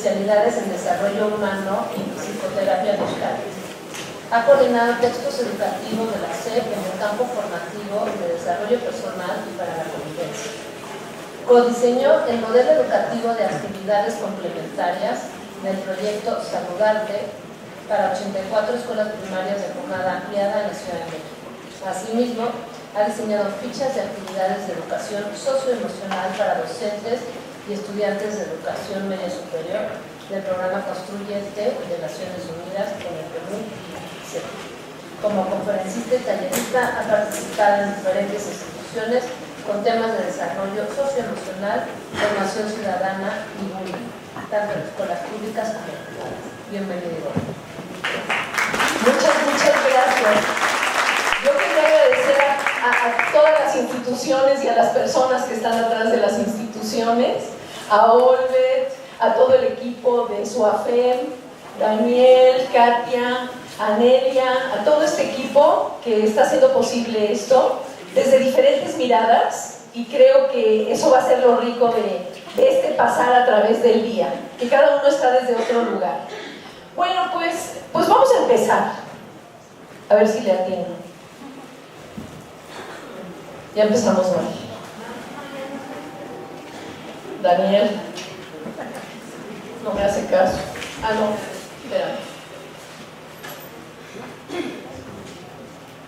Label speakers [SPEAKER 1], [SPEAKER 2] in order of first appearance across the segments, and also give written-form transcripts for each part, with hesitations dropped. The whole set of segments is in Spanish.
[SPEAKER 1] especialidades en desarrollo humano y psicoterapia de Euskadi. Ha coordinado textos educativos de la SEP en el campo formativo de desarrollo personal y para la convivencia. Codiseñó el modelo educativo de actividades complementarias del proyecto Saludarte para 84 escuelas primarias de jornada ampliada en la Ciudad de México. Asimismo, ha diseñado fichas de actividades de educación socioemocional para docentes y estudiantes de educación media superior del programa Construyente de Naciones Unidas con el Perú y CEP. Como conferencista y tallerista ha participado en diferentes instituciones con temas de desarrollo socioemocional, formación ciudadana y bullying, tanto en escuelas públicas como privadas. Bienvenido. Muchas gracias. Yo quería agradecer a todas las instituciones y a las personas que están atrás de las instituciones, a Olvet, a todo el equipo de SUAFEM, Daniel, Katia, Anelia, a todo este equipo que está haciendo posible esto desde diferentes miradas, y creo que eso va a ser lo rico de este pasar a través del día, que cada uno está desde otro lugar. Bueno, pues vamos a empezar. A ver si le atiendo. Ya empezamos mal. Daniel no me hace caso. Ah, no, espérame.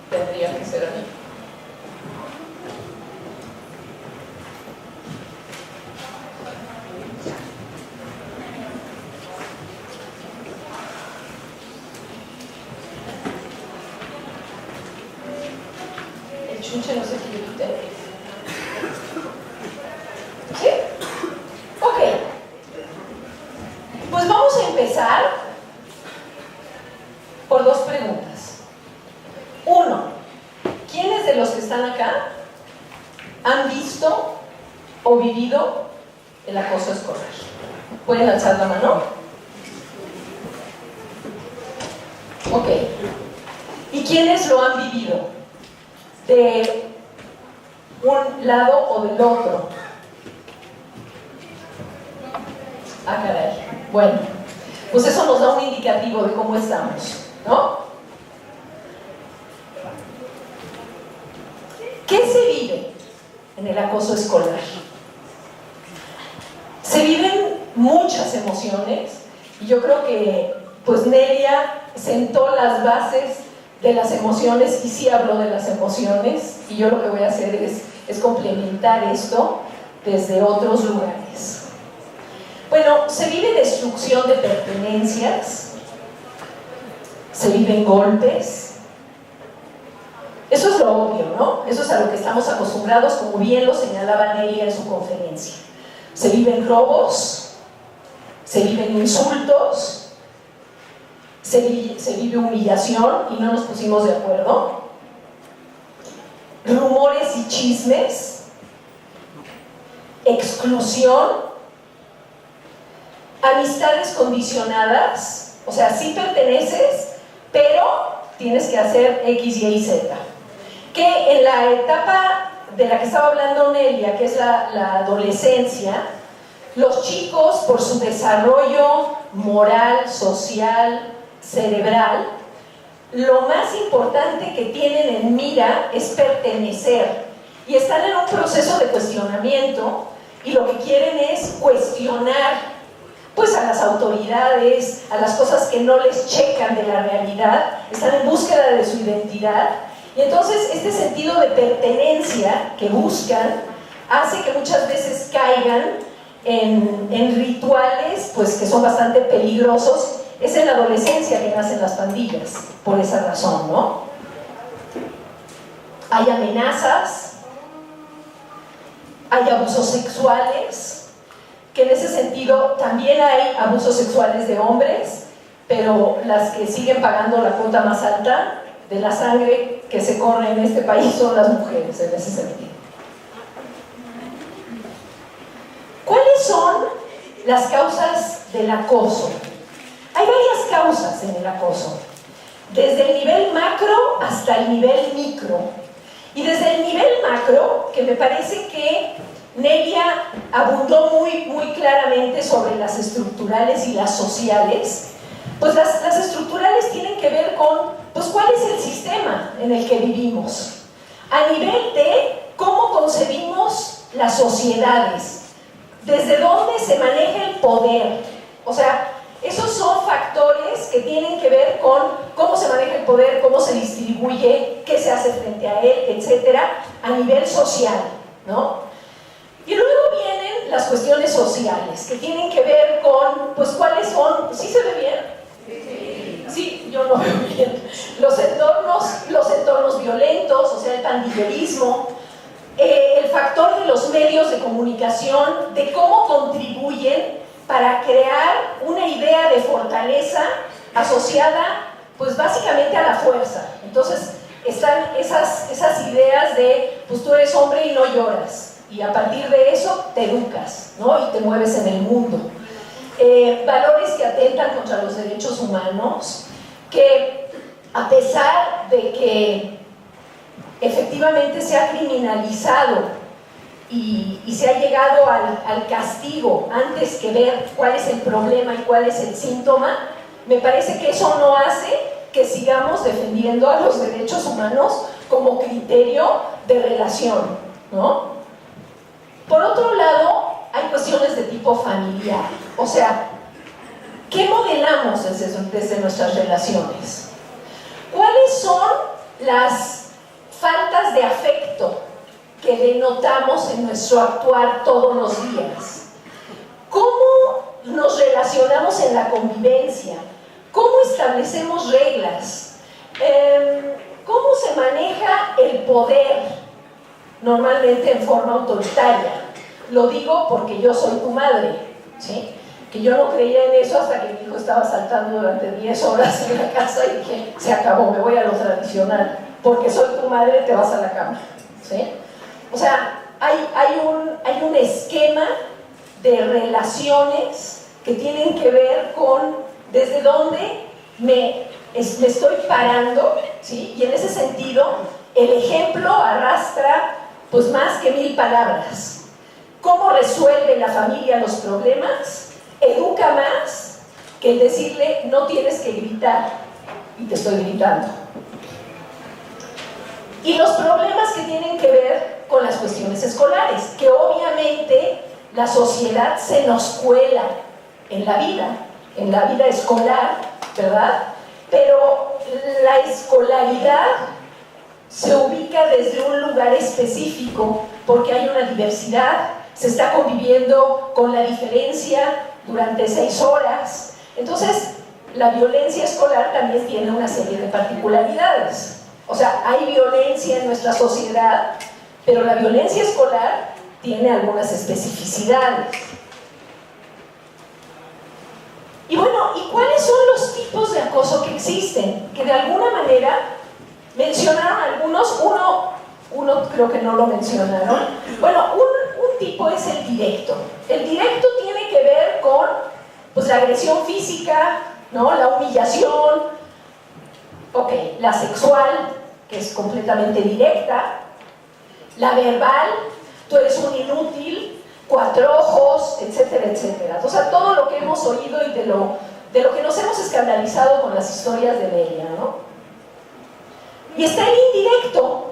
[SPEAKER 1] Tendría que ser a mí. El chunche no sé qué le quité. ¿Sí? Ok. Pues vamos a empezar por dos preguntas. Uno, ¿quiénes de los que están acá han visto o vivido el acoso escolar? ¿Pueden alzar la mano? Ok. ¿Y quiénes lo han vivido? ¿De un lado o del otro? Ah, caray. Bueno, pues eso nos da un indicativo de cómo estamos, ¿no? ¿Qué se vive en el acoso escolar? Se viven muchas emociones, y yo creo que pues Nelia sentó las bases de las emociones y sí habló de las emociones, y yo lo que voy a hacer es complementar esto desde otros lugares. Bueno, se vive destrucción de pertenencias, se viven golpes. Eso es lo obvio, ¿no? Eso es a lo que estamos acostumbrados, como bien lo señalaba Nelia en su conferencia. Se viven robos, se viven insultos, se vive humillación y no nos pusimos de acuerdo, rumores y chismes, exclusión, amistades condicionadas, o sea, sí perteneces, pero tienes que hacer X, Y y Z. Que en la etapa de la que estaba hablando Nelia, que es la adolescencia, los chicos, por su desarrollo moral, social, cerebral, lo más importante que tienen en mira es pertenecer, y están en un proceso de cuestionamiento, y lo que quieren es cuestionar pues a las autoridades, a las cosas que no les checan de la realidad, están en búsqueda de su identidad, y entonces este sentido de pertenencia que buscan hace que muchas veces caigan en rituales pues que son bastante peligrosos. Es en la adolescencia que nacen las pandillas, por esa razón, ¿no? Hay amenazas, hay abusos sexuales, que en ese sentido también hay abusos sexuales de hombres, pero las que siguen pagando la cuota más alta de la sangre que se corre en este país son las mujeres, en ese sentido. ¿Cuáles son las causas del acoso? Hay varias causas en el acoso, desde el nivel macro hasta el nivel micro. Y desde el nivel macro, que me parece que Nelia abundó muy claramente sobre las estructurales y las sociales. Pues las estructurales tienen que ver con, pues, cuál es el sistema en el que vivimos, a nivel de cómo concebimos las sociedades, desde dónde se maneja el poder. O sea, esos son factores que tienen que ver con cómo se maneja el poder, cómo se distribuye, qué se hace frente a él, etcétera, a nivel social, ¿no? Y luego vienen las cuestiones sociales, que tienen que ver con, pues, cuáles son. ¿Sí se ve bien? Sí, yo no veo bien. Los entornos violentos, o sea, el pandillerismo, el factor de los medios de comunicación, de cómo contribuyen para crear una idea de fortaleza asociada, pues, básicamente a la fuerza. Entonces, están esas ideas de, pues, tú eres hombre y no lloras, y a partir de eso te educas, ¿no? Y te mueves en el mundo. Valores que atentan contra los derechos humanos, que a pesar de que efectivamente se ha criminalizado y se ha llegado al castigo antes que ver cuál es el problema y cuál es el síntoma, me parece que eso no hace que sigamos defendiendo a los derechos humanos como criterio de relación, ¿no? Por otro lado, hay cuestiones de tipo familiar. O sea, ¿qué modelamos desde nuestras relaciones? ¿Cuáles son las faltas de afecto que denotamos en nuestro actuar todos los días? ¿Cómo nos relacionamos en la convivencia? ¿Cómo establecemos reglas? ¿Cómo se maneja el poder? Normalmente en forma autoritaria. Lo digo porque yo soy tu madre, ¿sí? Que yo no creía en eso hasta que mi hijo estaba saltando durante 10 horas en la casa y dije, se acabó, me voy a lo tradicional, porque soy tu madre, te vas a la cama, ¿sí? O sea, hay un esquema de relaciones que tienen que ver con desde dónde me estoy parando, ¿sí? Y en ese sentido, el ejemplo arrastra, pues, más que 1000 palabras. ¿Cómo resuelve la familia los problemas? Educa más que el decirle, no tienes que gritar, y te estoy gritando. Y los problemas que tienen que ver con las cuestiones escolares, que obviamente la sociedad se nos cuela en la vida escolar, ¿verdad? Pero la escolaridad se ubica desde un lugar específico porque hay una diversidad, se está conviviendo con la diferencia durante 6 horas. Entonces, la violencia escolar también tiene una serie de particularidades. O sea, hay violencia en nuestra sociedad, pero la violencia escolar tiene algunas especificidades. Y bueno, ¿y cuáles son los tipos de acoso que existen? Que de alguna manera mencionaron algunos, uno creo que no lo mencionaron. Bueno, un tipo es el directo. El directo tiene que ver con, pues, la agresión física, ¿no? La humillación, la sexual, que es completamente directa, la verbal, tú eres un inútil, 4 ojos, etcétera, etcétera. O sea, todo lo que hemos oído y de lo que nos hemos escandalizado con las historias de Nelia, ¿no? Y está el indirecto,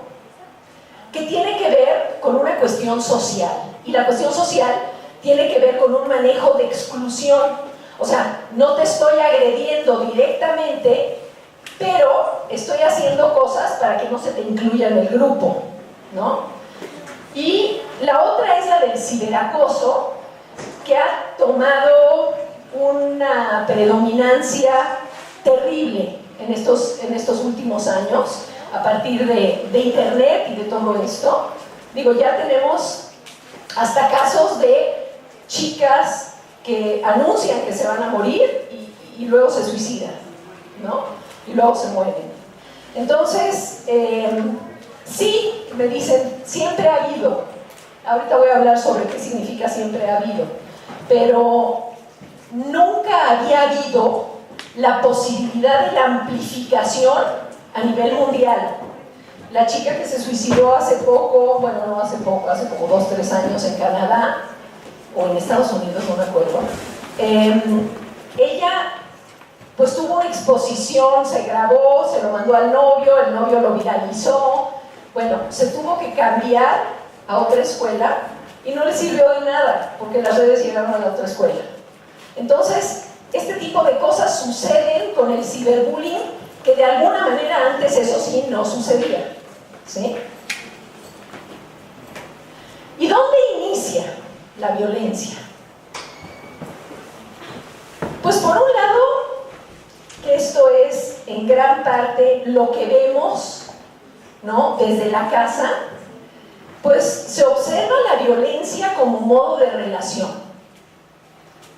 [SPEAKER 1] que tiene que ver con una cuestión social. Y la cuestión social tiene que ver con un manejo de exclusión. O sea, no te estoy agrediendo directamente, pero estoy haciendo cosas para que no se te incluya en el grupo, ¿no? Y la otra es la del ciberacoso, que ha tomado una predominancia terrible en estos últimos años, a partir de internet y de todo esto. Digo, ya tenemos hasta casos de chicas que anuncian que se van a morir y luego se suicidan, ¿no? Y luego se mueren. Entonces, sí, me dicen, siempre ha habido. Ahorita voy a hablar sobre qué significa siempre ha habido. Pero nunca había habido la posibilidad de la amplificación a nivel mundial. la chica que se suicidó hace poco, bueno, no hace poco, hace como 2 o 3 años en Canadá, o en Estados Unidos, no me acuerdo, ella pues tuvo una exposición, se grabó, se lo mandó al novio, el novio lo viralizó, bueno, se tuvo que cambiar a otra escuela y no le sirvió de nada, porque las redes llegaron a la otra escuela. Entonces, este tipo de cosas suceden con el ciberbullying, que de alguna manera antes eso sí no sucedía, ¿sí? ¿Y dónde inicia la violencia? Pues por un lado, que esto es en gran parte lo que vemos, ¿no?, desde la casa, pues se observa la violencia como modo de relación.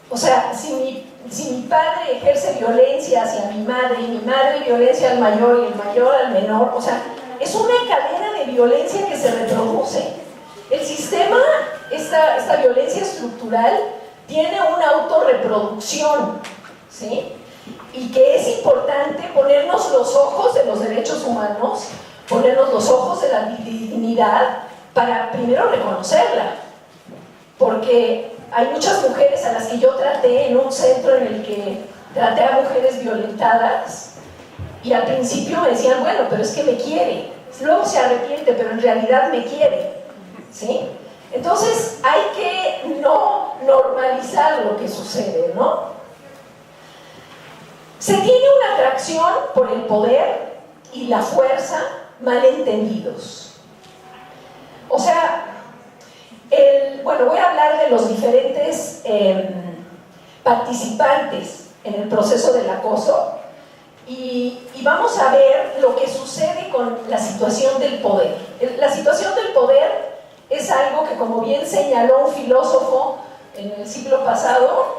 [SPEAKER 1] O sea, si mi padre ejerce violencia hacia mi madre y mi madre violencia al mayor y el mayor al menor, o sea, es una cadena de violencia que se reproduce. El sistema, esta violencia estructural, tiene una autorreproducción, ¿sí? Y que es importante ponernos los ojos de los derechos humanos, ponernos los ojos de la dignidad, para primero reconocerla, porque hay muchas mujeres a las que yo traté en un centro en el que traté a mujeres violentadas y al principio me decían, bueno, pero es que me quiere, luego se arrepiente, pero en realidad me quiere, ¿sí? Entonces hay que no normalizar lo que sucede, ¿no? Se tiene una atracción por el poder y la fuerza malentendidos. O sea, bueno, voy a hablar de los diferentes participantes en el proceso del acoso y vamos a ver lo que sucede con la situación del poder. La situación del poder es algo que, como bien señaló un filósofo en el siglo pasado,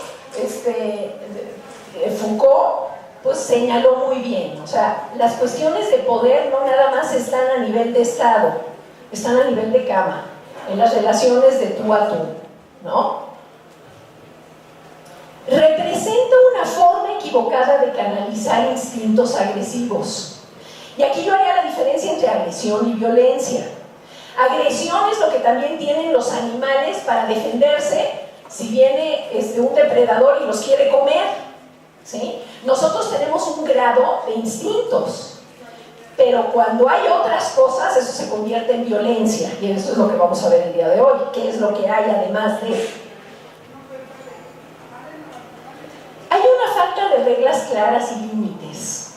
[SPEAKER 1] Foucault, pues señaló muy bien. O sea, las cuestiones de poder no nada más están a nivel de Estado, están a nivel de cama, en las relaciones de tú a tú, ¿no? Representa una forma equivocada de canalizar instintos agresivos. Y aquí yo haría la diferencia entre agresión y violencia. Agresión es lo que también tienen los animales para defenderse si viene un depredador y los quiere comer, ¿sí? Nosotros tenemos un grado de instintos, pero cuando hay otras cosas, eso se convierte en violencia, y eso es lo que vamos a ver el día de hoy, qué es lo que hay además de. Hay una falta de reglas claras y límites.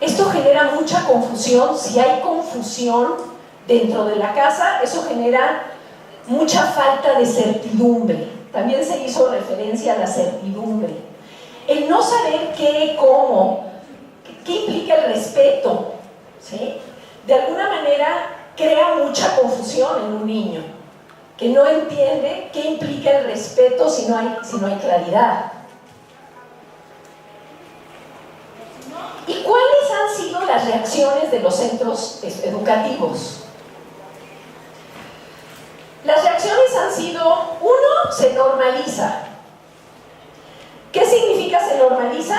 [SPEAKER 1] Esto genera mucha confusión. Si hay confusión dentro de la casa, eso genera mucha falta de certidumbre. También se hizo referencia a la certidumbre. El no saber qué, cómo, qué implica el respeto, ¿sí? De alguna manera crea mucha confusión en un niño, que no entiende qué implica el respeto si no hay claridad. ¿Y cuáles han sido las reacciones de los centros educativos? Las reacciones han sido, uno, se normaliza. ¿Qué significa se normaliza?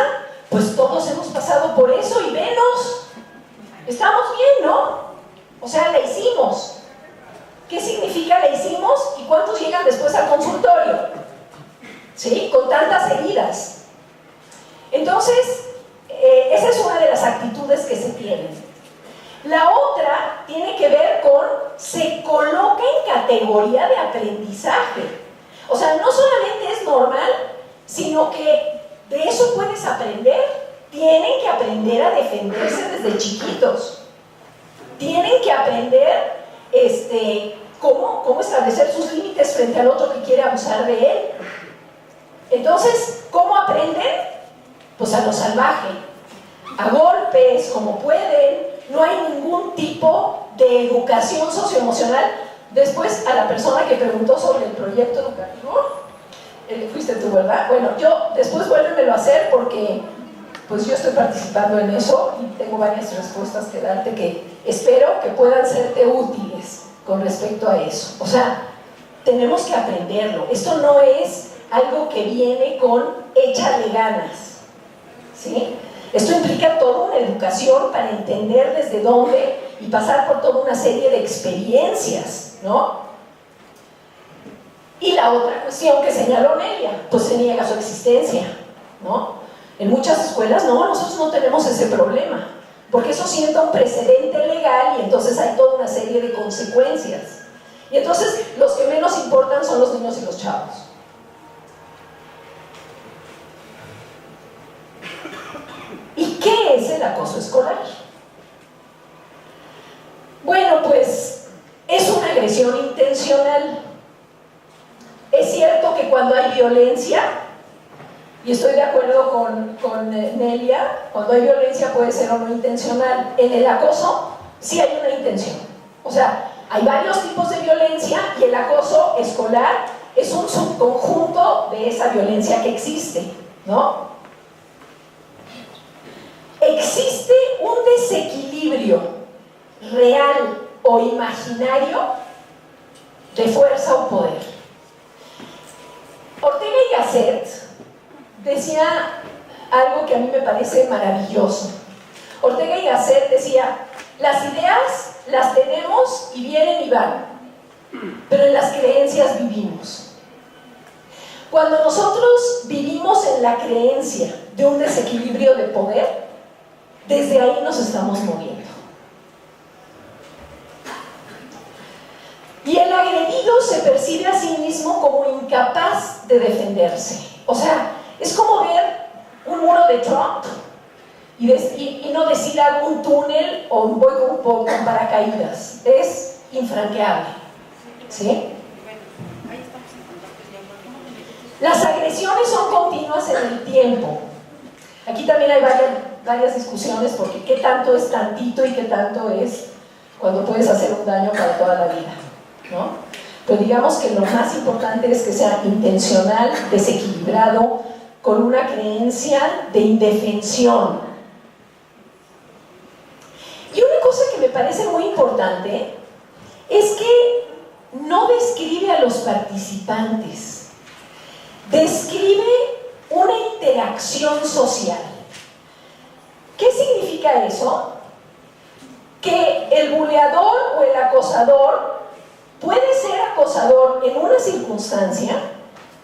[SPEAKER 1] Pues todos hemos pasado por eso y venos, estamos bien, ¿no? O sea, la hicimos. ¿Qué significa la hicimos? ¿Y cuántos llegan después al consultorio? ¿Sí? Con tantas heridas. Entonces, esa es una de las actitudes que se tienen. La otra tiene que ver con se coloca en categoría de aprendizaje. O sea, no solamente es normal, sino que de eso puedes aprender. Tienen que aprender a defenderse desde chiquitos. Tienen que aprender cómo establecer sus límites frente al otro que quiere abusar de él. Entonces, ¿cómo aprenden? Pues a lo salvaje, a golpes, como pueden. No hay ningún tipo de educación socioemocional. Después, a la persona que preguntó sobre el proyecto educativo, fuiste tú, ¿verdad? Bueno, yo después vuélvemelo a hacer porque pues yo estoy participando en eso y tengo varias respuestas que darte que espero que puedan serte útiles con respecto a eso. O sea, tenemos que aprenderlo. Esto no es algo que viene con échale ganas, ¿sí? Esto implica toda una educación para entender desde dónde y pasar por toda una serie de experiencias, ¿no? Y la otra cuestión que señaló Nelia, pues se niega su existencia, ¿no? En muchas escuelas, no, nosotros no tenemos ese problema, porque eso sienta un precedente legal y entonces hay toda una serie de consecuencias. Y entonces los que menos importan son los niños y los chavos. ¿Y qué es el acoso escolar? Bueno, pues es una agresión intencional. Es cierto que cuando hay violencia, y estoy de acuerdo con Nelia, cuando hay violencia puede ser o no intencional. En el acoso sí hay una intención. O sea, hay varios tipos de violencia y el acoso escolar es un subconjunto de esa violencia que existe, ¿no? Existe un desequilibrio real o imaginario de fuerza o poder. Ortega y Gasset decía algo que a mí me parece maravilloso. Ortega y Gasset decía: las ideas las tenemos y vienen y van, pero en las creencias vivimos. Cuando nosotros vivimos en la creencia de un desequilibrio de poder, desde ahí nos estamos moviendo. Y el agredido se percibe a sí mismo como incapaz de defenderse. O sea, es como ver un muro de Trump y no decir hago un túnel o voy con paracaídas. Es infranqueable, ¿sí? Las agresiones son continuas en el tiempo. Aquí también hay varias discusiones porque qué tanto es tantito y qué tanto es cuando puedes hacer un daño para toda la vida, ¿no? Pero digamos que lo más importante es que sea intencional, desequilibrado, con una creencia de indefensión. Y una cosa que me parece muy importante es que no describe a los participantes, describe una interacción social. ¿Qué significa eso? Que el buleador o el acosador puede ser acosador en una circunstancia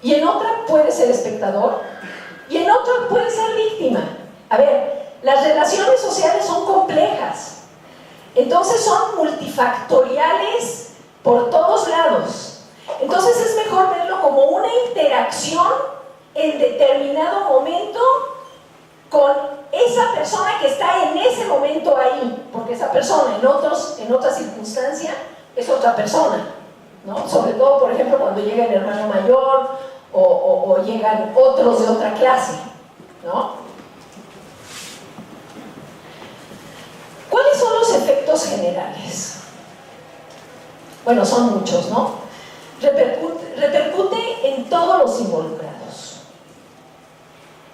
[SPEAKER 1] y en otra puede ser espectador y en otra puede ser víctima. A ver, las relaciones sociales son complejas, entonces son multifactoriales por todos lados. Entonces es mejor verlo como una interacción en determinado momento con esa persona que está en ese momento ahí, porque esa persona en otra circunstancia es otra persona, ¿no? Sobre todo, por ejemplo, cuando llega el hermano mayor o llegan otros de otra clase, ¿no? ¿Cuáles son los efectos generales? Bueno, son muchos, ¿no? Repercute en todos los involucrados.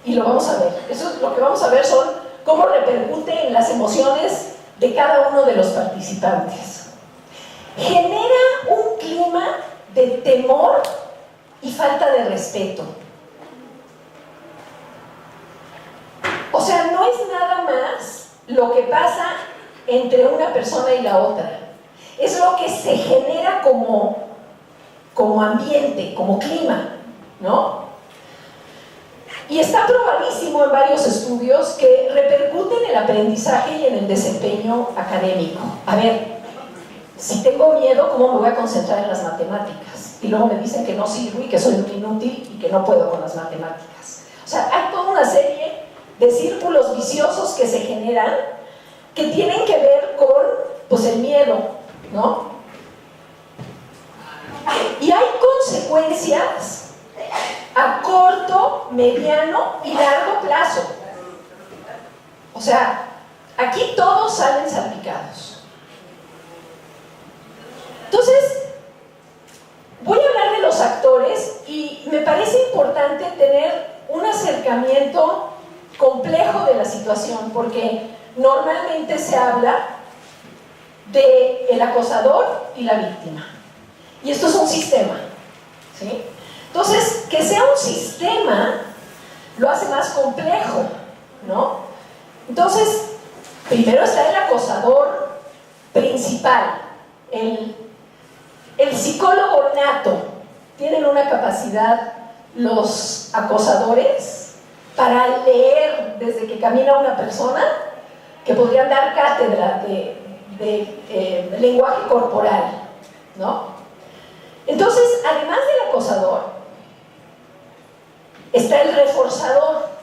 [SPEAKER 1] Y lo vamos a ver. Eso es lo que vamos a ver, son cómo repercute en las emociones de cada uno de los participantes. Genera un clima de temor y falta de respeto. O sea, no es nada más lo que pasa entre una persona y la otra. Es lo que se genera como ambiente, como clima, ¿no? Y está probadísimo en varios estudios que repercute en el aprendizaje y en el desempeño académico. A ver, si tengo miedo, ¿cómo me voy a concentrar en las matemáticas? Y luego me dicen que no sirvo y que soy un inútil y que no puedo con las matemáticas. O sea, hay toda una serie de círculos viciosos que se generan que tienen que ver con, pues, el miedo, ¿no? Y hay consecuencias a corto, mediano y largo plazo. O sea, aquí todos salen salpicados. Entonces, voy a hablar de los actores y me parece importante tener un acercamiento complejo de la situación, porque normalmente se habla del acosador y la víctima. Y esto es un sistema, ¿sí? Entonces, que sea un sistema lo hace más complejo, ¿no? Entonces, primero está el acosador principal, el psicólogo nato. Tienen una capacidad los acosadores para leer desde que camina una persona, que podrían dar cátedra de lenguaje corporal, ¿no? Entonces, además del acosador, está el reforzador,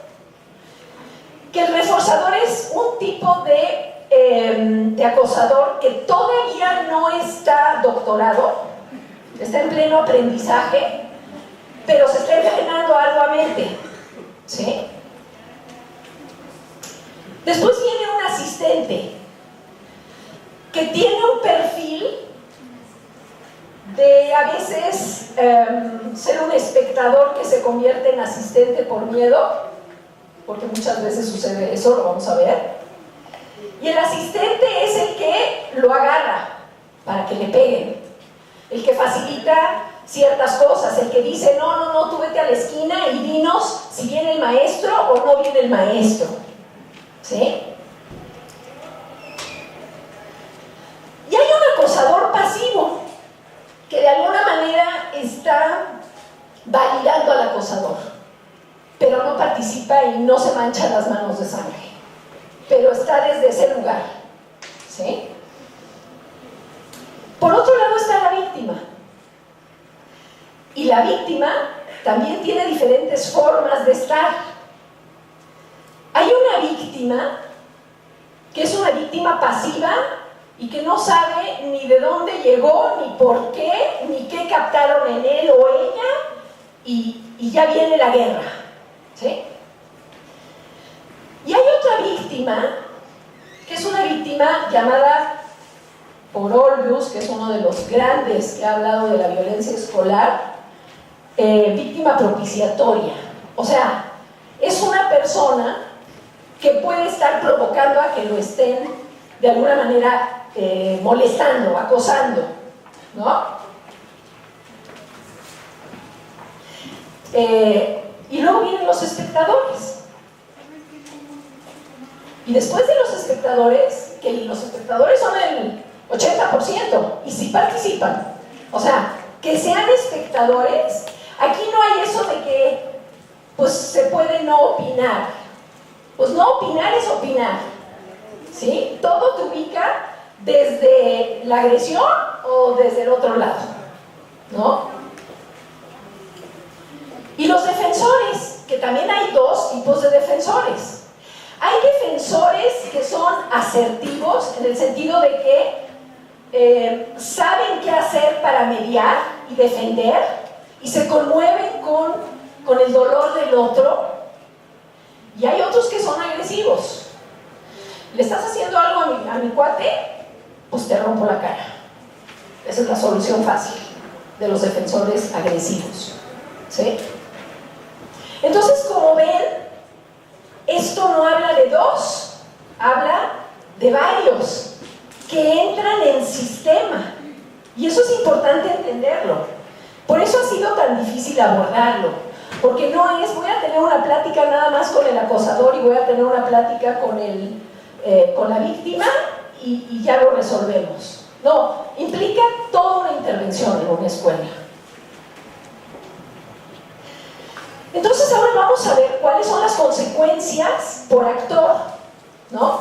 [SPEAKER 1] que el reforzador es un tipo de acosador que todavía no está doctorado, está en pleno aprendizaje, pero se está entrenando arduamente, ¿sí? Después viene un asistente que tiene un perfil de a veces ser un espectador que se convierte en asistente por miedo, porque muchas veces sucede eso, lo vamos a ver. Y el asistente es el que lo agarra para que le peguen, el que facilita ciertas cosas, el que dice, no, tú vete a la esquina y dinos si viene el maestro o no viene el maestro, ¿sí? Y hay un acosador pasivo, que de alguna manera está validando al acosador, pero no participa y no se mancha las manos de sangre, pero está desde ese lugar, ¿sí? Por otro lado está la víctima, y la víctima también tiene diferentes formas de estar. Hay una víctima que es una víctima pasiva y que no sabe ni de dónde llegó, ni por qué, ni qué captaron en él o ella, y ya viene la guerra, ¿sí? Y hay otra víctima, que es una víctima llamada por Olbius, que es uno de los grandes que ha hablado de la violencia escolar, víctima propiciatoria. O sea, es una persona que puede estar provocando a que lo estén de alguna manera molestando, acosando, ¿no? Y luego vienen los espectadores. Y después de los espectadores, que los espectadores son el 80% y sí participan, o sea, que sean espectadores. Aquí no hay eso de que pues se puede no opinar. Pues no opinar es opinar, ¿sí? Todo te ubica desde la agresión o desde el otro lado, ¿no? Y los defensores, que también hay dos tipos de defensores. Hay defensores que son asertivos en el sentido de que saben qué hacer para mediar y defender y se conmueven con el dolor del otro. Y hay otros que son agresivos. ¿Le estás haciendo algo a mi cuate? Pues te rompo la cara. Esa es la solución fácil de los defensores agresivos, ¿sí? Entonces, como ven, esto no habla de dos, habla de varios que entran en sistema. Y eso es importante entenderlo. Por eso ha sido tan difícil abordarlo, porque no es, voy a tener una plática nada más con el acosador y voy a tener una plática con la víctima y ya lo resolvemos. No, implica toda una intervención en una escuela. Entonces ahora vamos a ver cuáles son las consecuencias por actor, ¿no?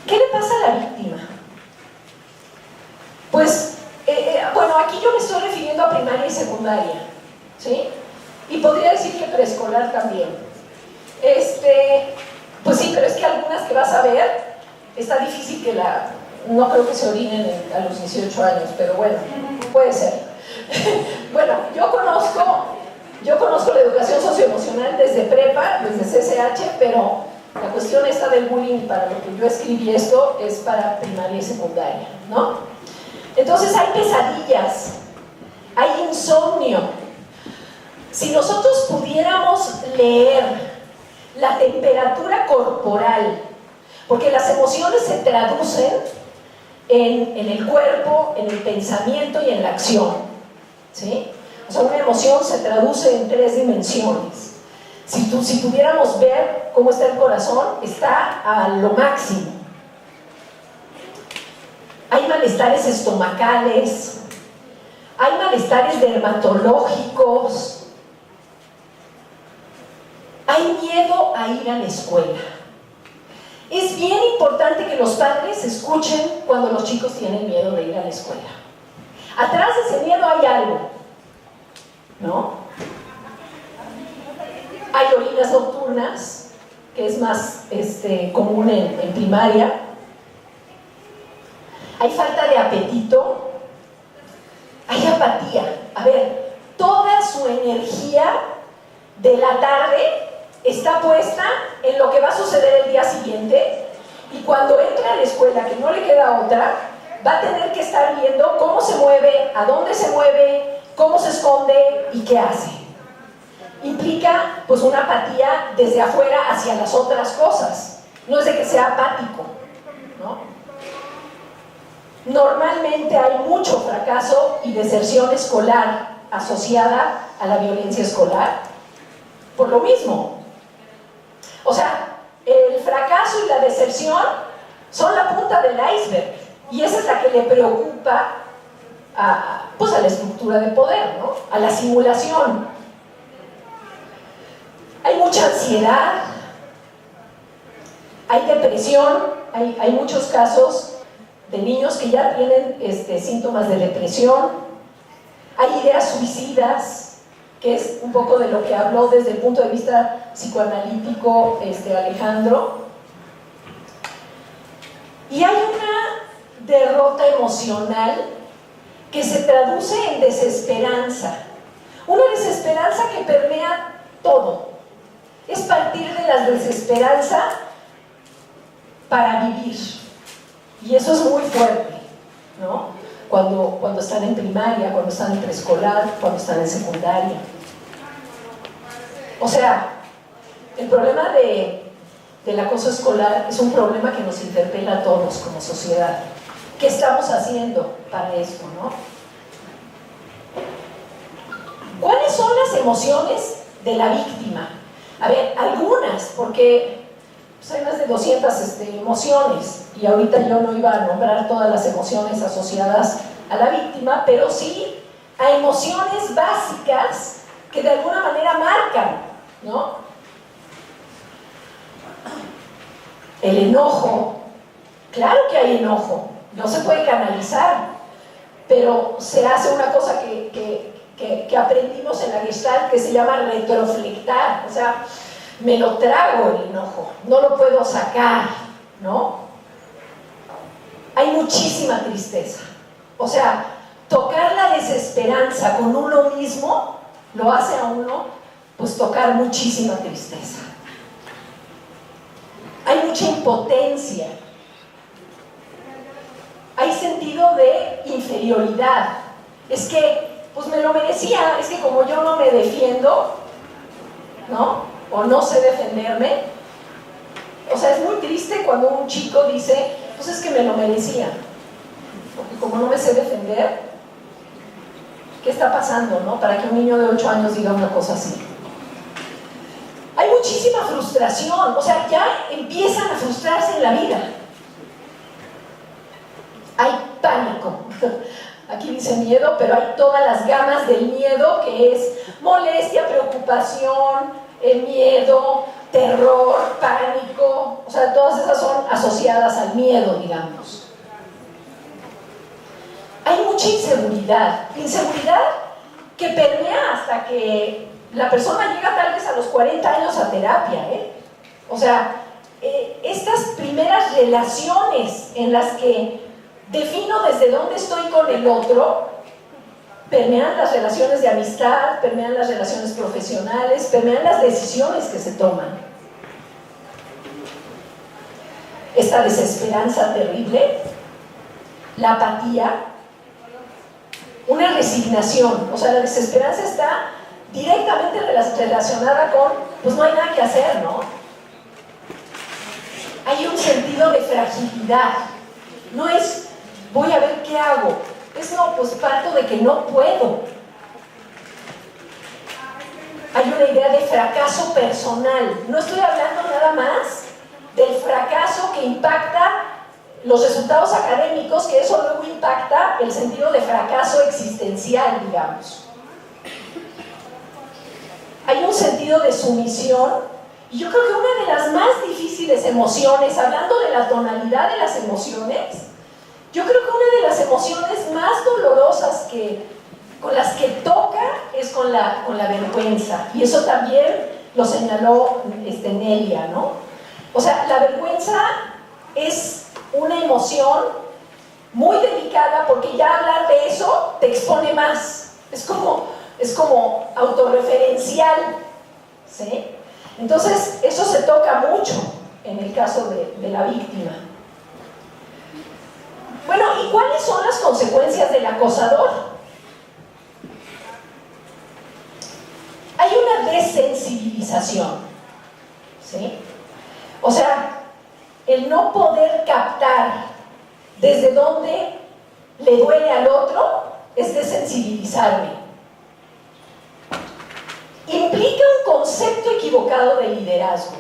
[SPEAKER 1] ¿Qué le pasa a la víctima? Pues, bueno, aquí yo me estoy refiriendo a primaria y secundaria, ¿sí? Y podría decir que preescolar también. Pues sí, pero es que algunas que vas a ver, está difícil que no creo que se orinen a los 18 años, pero bueno, puede ser. Bueno, yo conozco la educación socioemocional desde prepa, desde CCH, pero la cuestión esta del bullying, para lo que yo escribí esto, es para primaria y secundaria, ¿no? Entonces hay pesadillas, hay insomnio. Si nosotros pudiéramos leer la temperatura corporal, porque las emociones se traducen en el cuerpo, en el pensamiento y en la acción, ¿sí? O sea, una emoción se traduce en 3 dimensiones. Si pudiéramos ver cómo está el corazón, está a lo máximo. Hay malestares estomacales, hay malestares dermatológicos, hay miedo a ir a la escuela. Es bien importante que los padres escuchen cuando los chicos tienen miedo de ir a la escuela. Atrás de ese miedo hay algo, ¿no? Hay orinas nocturnas, que es más común en primaria. Hay falta de apetito. Hay apatía. A ver, toda su energía de la tarde está puesta en lo que va a suceder el día siguiente, y cuando entra a la escuela, que no le queda otra, va a tener que estar viendo cómo se mueve, a dónde se mueve, cómo se esconde y qué hace. Implica pues una apatía desde afuera hacia las otras cosas. No es de que sea apático, ¿no? Normalmente hay mucho fracaso y deserción escolar asociada a la violencia escolar por lo mismo. O sea, el fracaso y la deserción son la punta del iceberg, y esa es la que le preocupa a la estructura de poder, ¿no? A la simulación. Hay mucha ansiedad, hay depresión, hay muchos casos de niños que ya tienen síntomas de depresión, hay ideas suicidas, que es un poco de lo que habló desde el punto de vista psicoanalítico Alejandro. Y hay una derrota emocional que se traduce en desesperanza, una desesperanza que permea todo. Es partir de la desesperanza para vivir, y eso es muy fuerte, ¿no? Cuando están en primaria, cuando están en preescolar, cuando están en secundaria. O sea, el problema del acoso escolar es un problema que nos interpela a todos como sociedad. ¿Qué estamos haciendo para esto, no? ¿Cuáles son las emociones de la víctima? A ver, algunas, porque pues, hay más de 200 emociones, y ahorita yo no iba a nombrar todas las emociones asociadas a la víctima, pero sí a emociones básicas que de alguna manera marcan, ¿no? El enojo, claro que hay enojo, no se puede canalizar, pero se hace una cosa que aprendimos en la Gestalt, que se llama retroflectar. O sea, me lo trago el enojo, no lo puedo sacar, ¿no? Hay muchísima tristeza. O sea, tocar la desesperanza con uno mismo lo hace a uno pues tocar muchísima tristeza. Hay mucha impotencia, hay sentido de inferioridad. Es que pues me lo merecía, es que como yo no me defiendo, ¿no? O no sé defenderme. O sea, es muy triste cuando un chico dice, pues es que me lo merecía, porque como no me sé defender, ¿qué está pasando, no? Para que un niño de 8 años diga una cosa así. Hay muchísima frustración, o sea, ya empiezan a frustrarse en la vida. Hay pánico. Aquí dice miedo, pero hay todas las gamas del miedo, que es molestia, preocupación, miedo, terror, pánico. O sea, todas esas son asociadas al miedo, digamos. Hay mucha inseguridad que permea hasta que la persona llega tal vez a los 40 años a terapia, ¿eh? O sea, estas primeras relaciones en las que defino desde dónde estoy con el otro, permean las relaciones de amistad, permean las relaciones profesionales, permean las decisiones que se toman. Esta desesperanza terrible, la apatía, una resignación. O sea, la desesperanza está directamente relacionada con, pues no hay nada que hacer, ¿no? Hay un sentido de fragilidad. No es, voy a ver qué hago. Es no, pues parto de que no puedo. Hay una idea de fracaso personal. No estoy hablando nada más del fracaso que impacta los resultados académicos, que eso luego impacta el sentido de fracaso existencial, digamos. Hay un sentido de sumisión, y yo creo que una de las más difíciles emociones, hablando de la tonalidad de las emociones, yo creo que una de las emociones más dolorosas con las que toca es con la vergüenza, y eso también lo señaló Nelia, ¿no? O sea, la vergüenza es una emoción muy delicada porque ya hablar de eso te expone más, es como autorreferencial, ¿sí? Entonces, eso se toca mucho en el caso de la víctima. Bueno, ¿y cuáles son las consecuencias del acosador? Hay una desensibilización, ¿sí? O sea, el no poder captar desde dónde le duele al otro es desensibilizarme. Implica un concepto equivocado de liderazgo.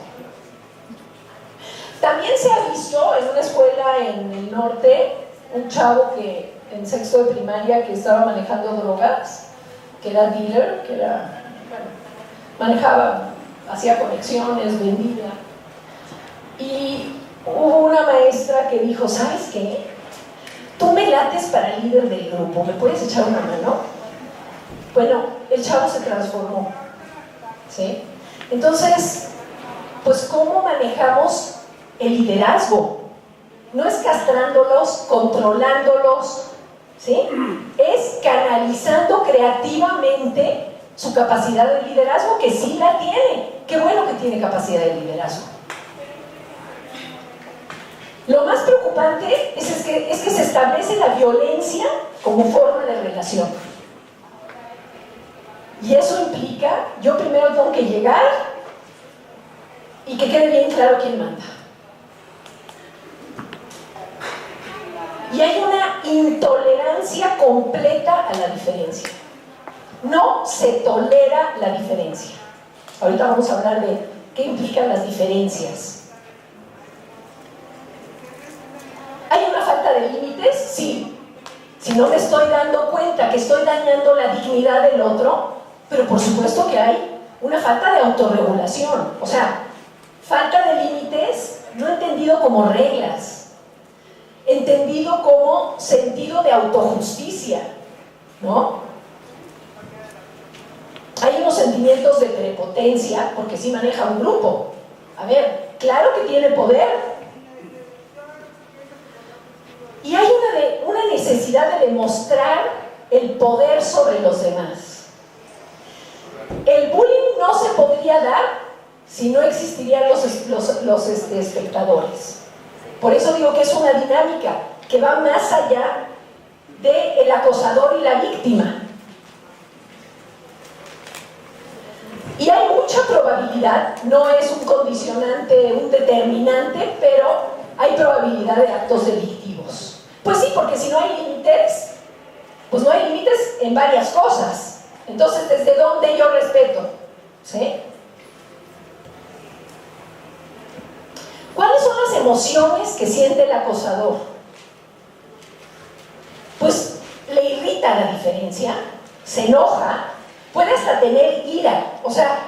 [SPEAKER 1] También se ha visto en una escuela en el norte un chavo que en sexto de primaria que estaba manejando drogas, que era dealer, manejaba, hacía conexiones, vendía. Y hubo una maestra que dijo, ¿sabes qué? Tú me lates para el líder del grupo, ¿me puedes echar una mano? Bueno, el chavo se transformó, ¿sí? Entonces, pues ¿cómo manejamos el liderazgo? No es castrándolos, controlándolos, ¿sí? Es canalizando creativamente su capacidad de liderazgo, que sí la tiene. Qué bueno que tiene capacidad de liderazgo. Lo más preocupante es que se establece la violencia como forma de relación. Y eso implica, yo primero tengo que llegar y que quede bien claro quién manda. Y hay una intolerancia completa a la diferencia. No se tolera la diferencia. Ahorita vamos a hablar de qué implican las diferencias. ¿Hay una falta de límites? Sí. Si no me estoy dando cuenta que estoy dañando la dignidad del otro, pero por supuesto que hay una falta de autorregulación. O sea, falta de límites no entendido como reglas, entendido como sentido de autojusticia, ¿no? Hay unos sentimientos de prepotencia porque sí maneja un grupo. A ver, claro que tiene poder. Y hay una necesidad de demostrar el poder sobre los demás. El bullying no se podría dar si no existirían los espectadores. Por eso digo que es una dinámica que va más allá del acosador y la víctima. Y hay mucha probabilidad, no es un condicionante, un determinante, pero hay probabilidad de actos delictivos. Pues sí, porque si no hay límites, pues no hay límites en varias cosas. Entonces, ¿desde dónde yo respeto? ¿Sí? ¿Cuáles son las emociones que siente el acosador? Pues le irrita la diferencia, se enoja, puede hasta tener ira. O sea,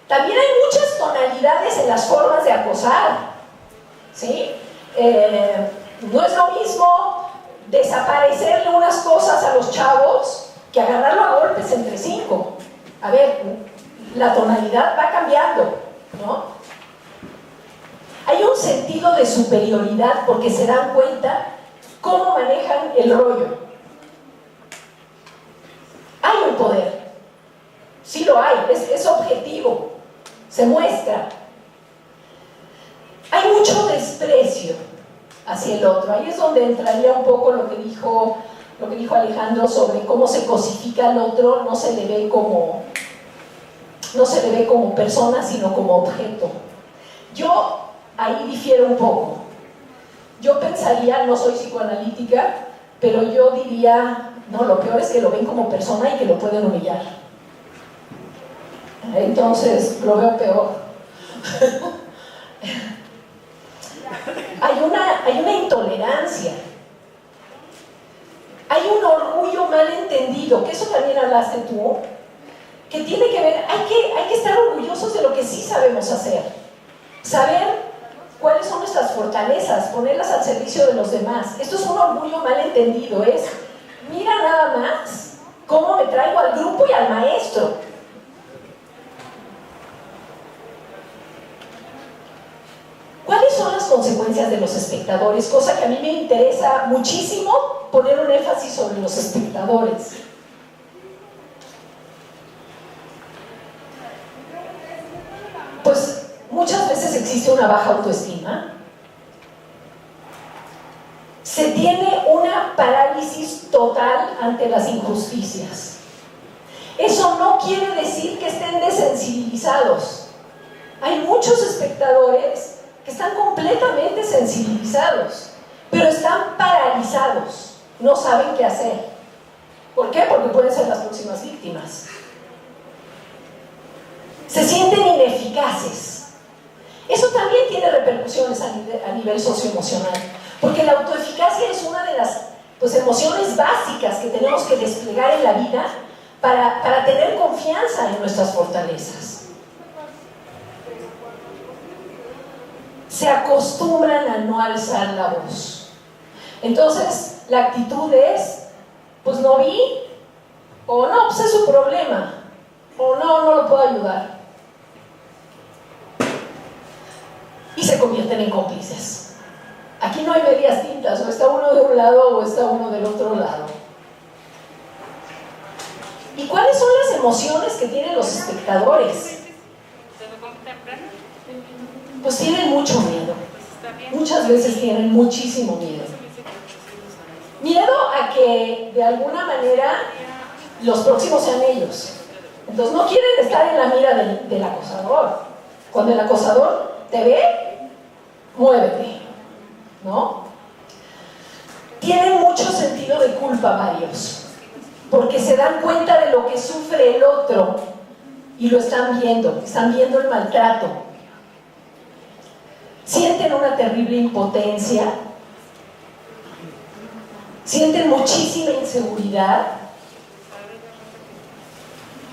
[SPEAKER 1] también hay muchas tonalidades en las formas de acosar, ¿sí? No es lo mismo desaparecerle unas cosas a los chavos que agarrarlo a golpes entre 5. A ver, la tonalidad va cambiando, ¿no? Hay un sentido de superioridad porque se dan cuenta cómo manejan el rollo. Hay un poder, sí lo hay, es objetivo, se muestra. Hay mucho desprecio hacia el otro. Ahí es donde entraría un poco lo que dijo Alejandro sobre cómo se cosifica al otro. No se le ve como persona, sino como objeto. Yo ahí difiero un poco. Yo pensaría, no soy psicoanalítica, pero yo diría, no, lo peor es que lo ven como persona y que lo pueden humillar. Entonces lo veo peor. Hay una intolerancia, hay un orgullo mal entendido, que eso también hablaste tú, que tiene que ver, hay que estar orgullosos de lo que sí sabemos hacer, saber cuáles son nuestras fortalezas, ponerlas al servicio de los demás. Esto es un orgullo mal entendido, mira nada más cómo me traigo al grupo y al maestro. ¿Cuáles son las consecuencias de los espectadores? Cosa que a mí me interesa muchísimo poner un énfasis sobre los espectadores. Pues muchas veces existe una baja autoestima. Se tiene una parálisis total ante las injusticias. Eso no quiere decir que estén desensibilizados. Hay muchos espectadores que están completamente sensibilizados, pero están paralizados, no saben qué hacer. ¿Por qué? Porque pueden ser las próximas víctimas. Se sienten ineficaces. Eso también tiene repercusiones a nivel socioemocional, porque la autoeficacia es una de las emociones básicas que tenemos que desplegar en la vida para tener confianza en nuestras fortalezas. Se acostumbran a no alzar la voz. Entonces, la actitud es, pues no vi, o no, pues es su problema, o no lo puedo ayudar. Y se convierten en cómplices. Aquí no hay medias tintas, o está uno de un lado o está uno del otro lado. ¿Y cuáles son las emociones que tienen los espectadores? Pues tienen mucho miedo. Muchas veces tienen muchísimo miedo. Miedo a que de alguna manera los próximos sean ellos. Entonces no quieren estar en la mira del acosador. Cuando el acosador te ve, muévete, ¿no? Tienen mucho sentido de culpa varios, porque se dan cuenta de lo que sufre el otro y lo están viendo el maltrato. Sienten una terrible impotencia, sienten muchísima inseguridad,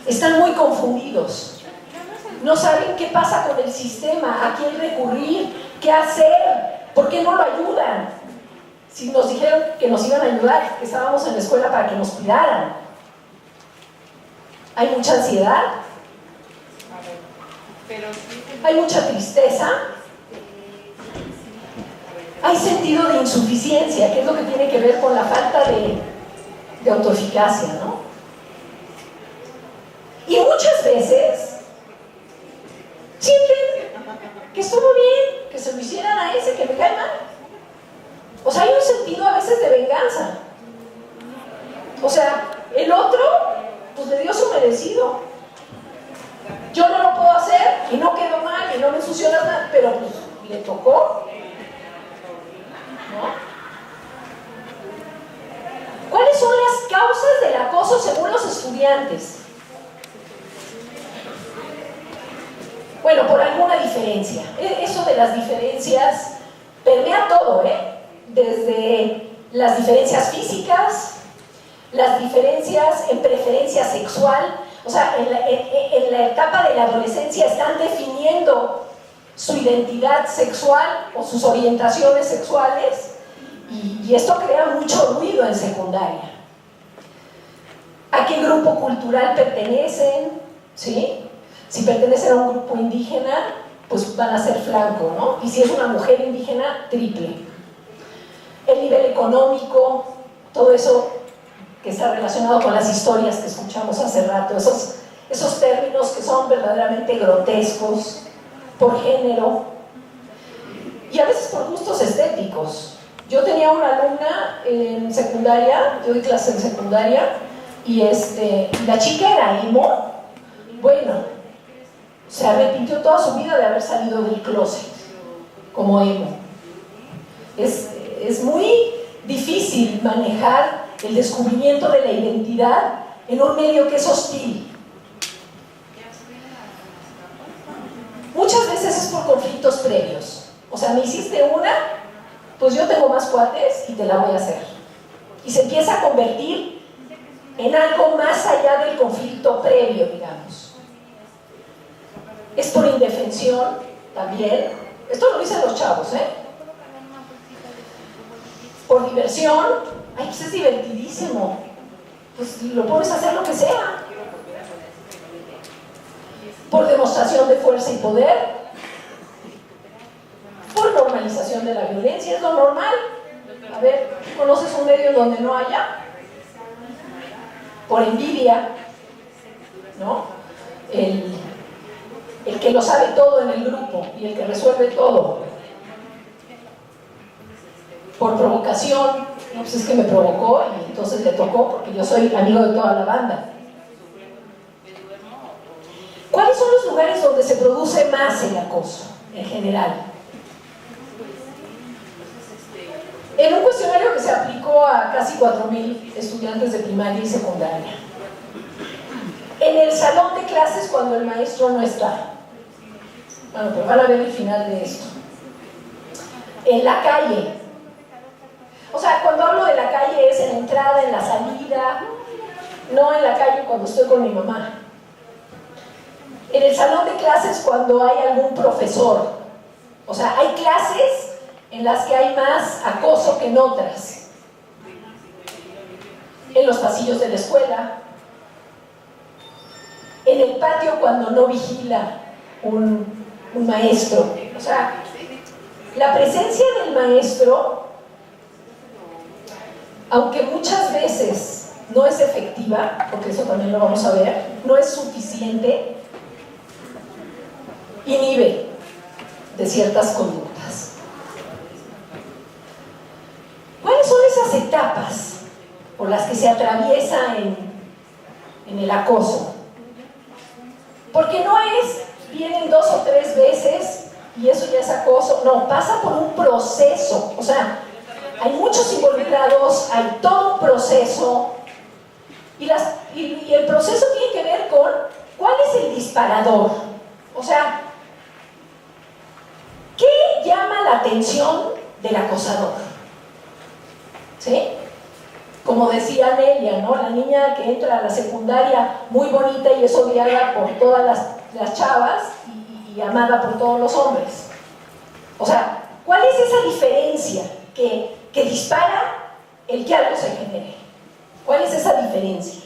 [SPEAKER 1] están muy confundidos, no saben qué pasa con el sistema, a quién recurrir, qué hacer, por qué no lo ayudan. Si nos dijeron que nos iban a ayudar, que estábamos en la escuela para que nos cuidaran. Hay mucha ansiedad, hay mucha tristeza, hay sentido de insuficiencia, que es lo que tiene que ver con la falta de autoeficacia, ¿no? Y muchas veces sienten que estuvo bien, que se lo hicieran a ese que me cae mal. O sea, hay un sentido a veces de venganza. O sea, el otro, pues le dio su merecido. Yo no lo puedo hacer y no quedó mal y no me ensució nada, pero pues le tocó. ¿No? ¿Cuáles son las causas del acoso según los estudiantes? Bueno, por alguna diferencia. Eso de las diferencias permea todo, desde las diferencias físicas, las diferencias en preferencia sexual. O sea, en la etapa de la adolescencia están definiendo su identidad sexual o sus orientaciones sexuales, y esto crea mucho ruido en secundaria. ¿A qué grupo cultural pertenecen? ¿Sí? Si pertenecen a un grupo indígena, pues van a ser flanco, ¿no? Y si es una mujer indígena, triple. El nivel económico, todo eso que está relacionado con las historias que escuchamos hace rato, esos términos que son verdaderamente grotescos, por género y a veces por gustos estéticos. Yo tenía una alumna en secundaria, yo doy clase en secundaria, y la chica era emo. Bueno, se arrepintió toda su vida de haber salido del closet como emo. Es muy difícil manejar el descubrimiento de la identidad en un medio que es hostil. por conflictos previos. O sea, me hiciste una, pues yo tengo más cuates y te la voy a hacer. Y se empieza a convertir en algo más allá del conflicto previo, digamos. Es por indefensión también. Esto lo dicen los chavos, ¿eh? Por diversión. Ay, pues es divertidísimo. Pues lo pones a hacer lo que sea. Por demostración de fuerza y poder. Por normalización de la violencia, es lo normal. A ver, ¿conoces un medio donde no haya? Por envidia, ¿no? El que lo sabe todo en el grupo y el que resuelve todo. Por provocación, no, pues es que me provocó y entonces le tocó porque yo soy amigo de toda la banda. ¿Cuáles son los lugares donde se produce más el acoso en general? En un cuestionario que se aplicó a casi 4,000 estudiantes de primaria y secundaria. En el salón de clases cuando el maestro no está. Bueno, pero van a ver el final de esto. En la calle. O sea, cuando hablo de la calle es en la entrada, en la salida, no en la calle cuando estoy con mi mamá. En el salón de clases cuando hay algún profesor. O sea, hay clases en las que hay más acoso que en otras. En los pasillos de la escuela. En el patio cuando no vigila un maestro. O sea, la presencia del maestro, aunque muchas veces no es efectiva, porque eso también lo vamos a ver, no es suficiente, inhibe de ciertas conductas. ¿Cuáles son esas etapas por las que se atraviesa en el acoso? Porque no es, vienen 2 o 3 veces y eso ya es acoso, no, pasa por un proceso, o sea, hay muchos involucrados, hay todo un proceso y el proceso tiene que ver con cuál es el disparador, o sea, ¿qué llama la atención del acosador? ¿Sí? Como decía Nelia, ¿no? La niña que entra a la secundaria muy bonita y es odiada por todas las chavas y amada por todos los hombres. O sea, ¿cuál es esa diferencia que dispara el que algo se genere? ¿Cuál es esa diferencia?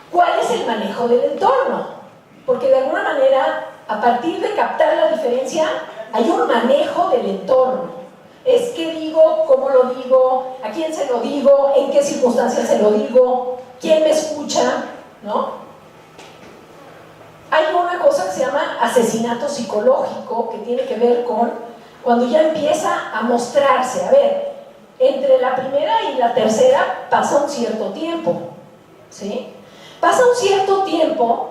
[SPEAKER 1] ¿Cuál es el manejo del entorno? Porque de alguna manera, a partir de captar la diferencia, hay un manejo del entorno. Es qué digo, cómo lo digo, a quién se lo digo, en qué circunstancias se lo digo, quién me escucha, ¿no? Hay una cosa que se llama asesinato psicológico que tiene que ver con cuando ya empieza a mostrarse. A ver, entre la primera y la tercera pasa un cierto tiempo, ¿sí? Pasa un cierto tiempo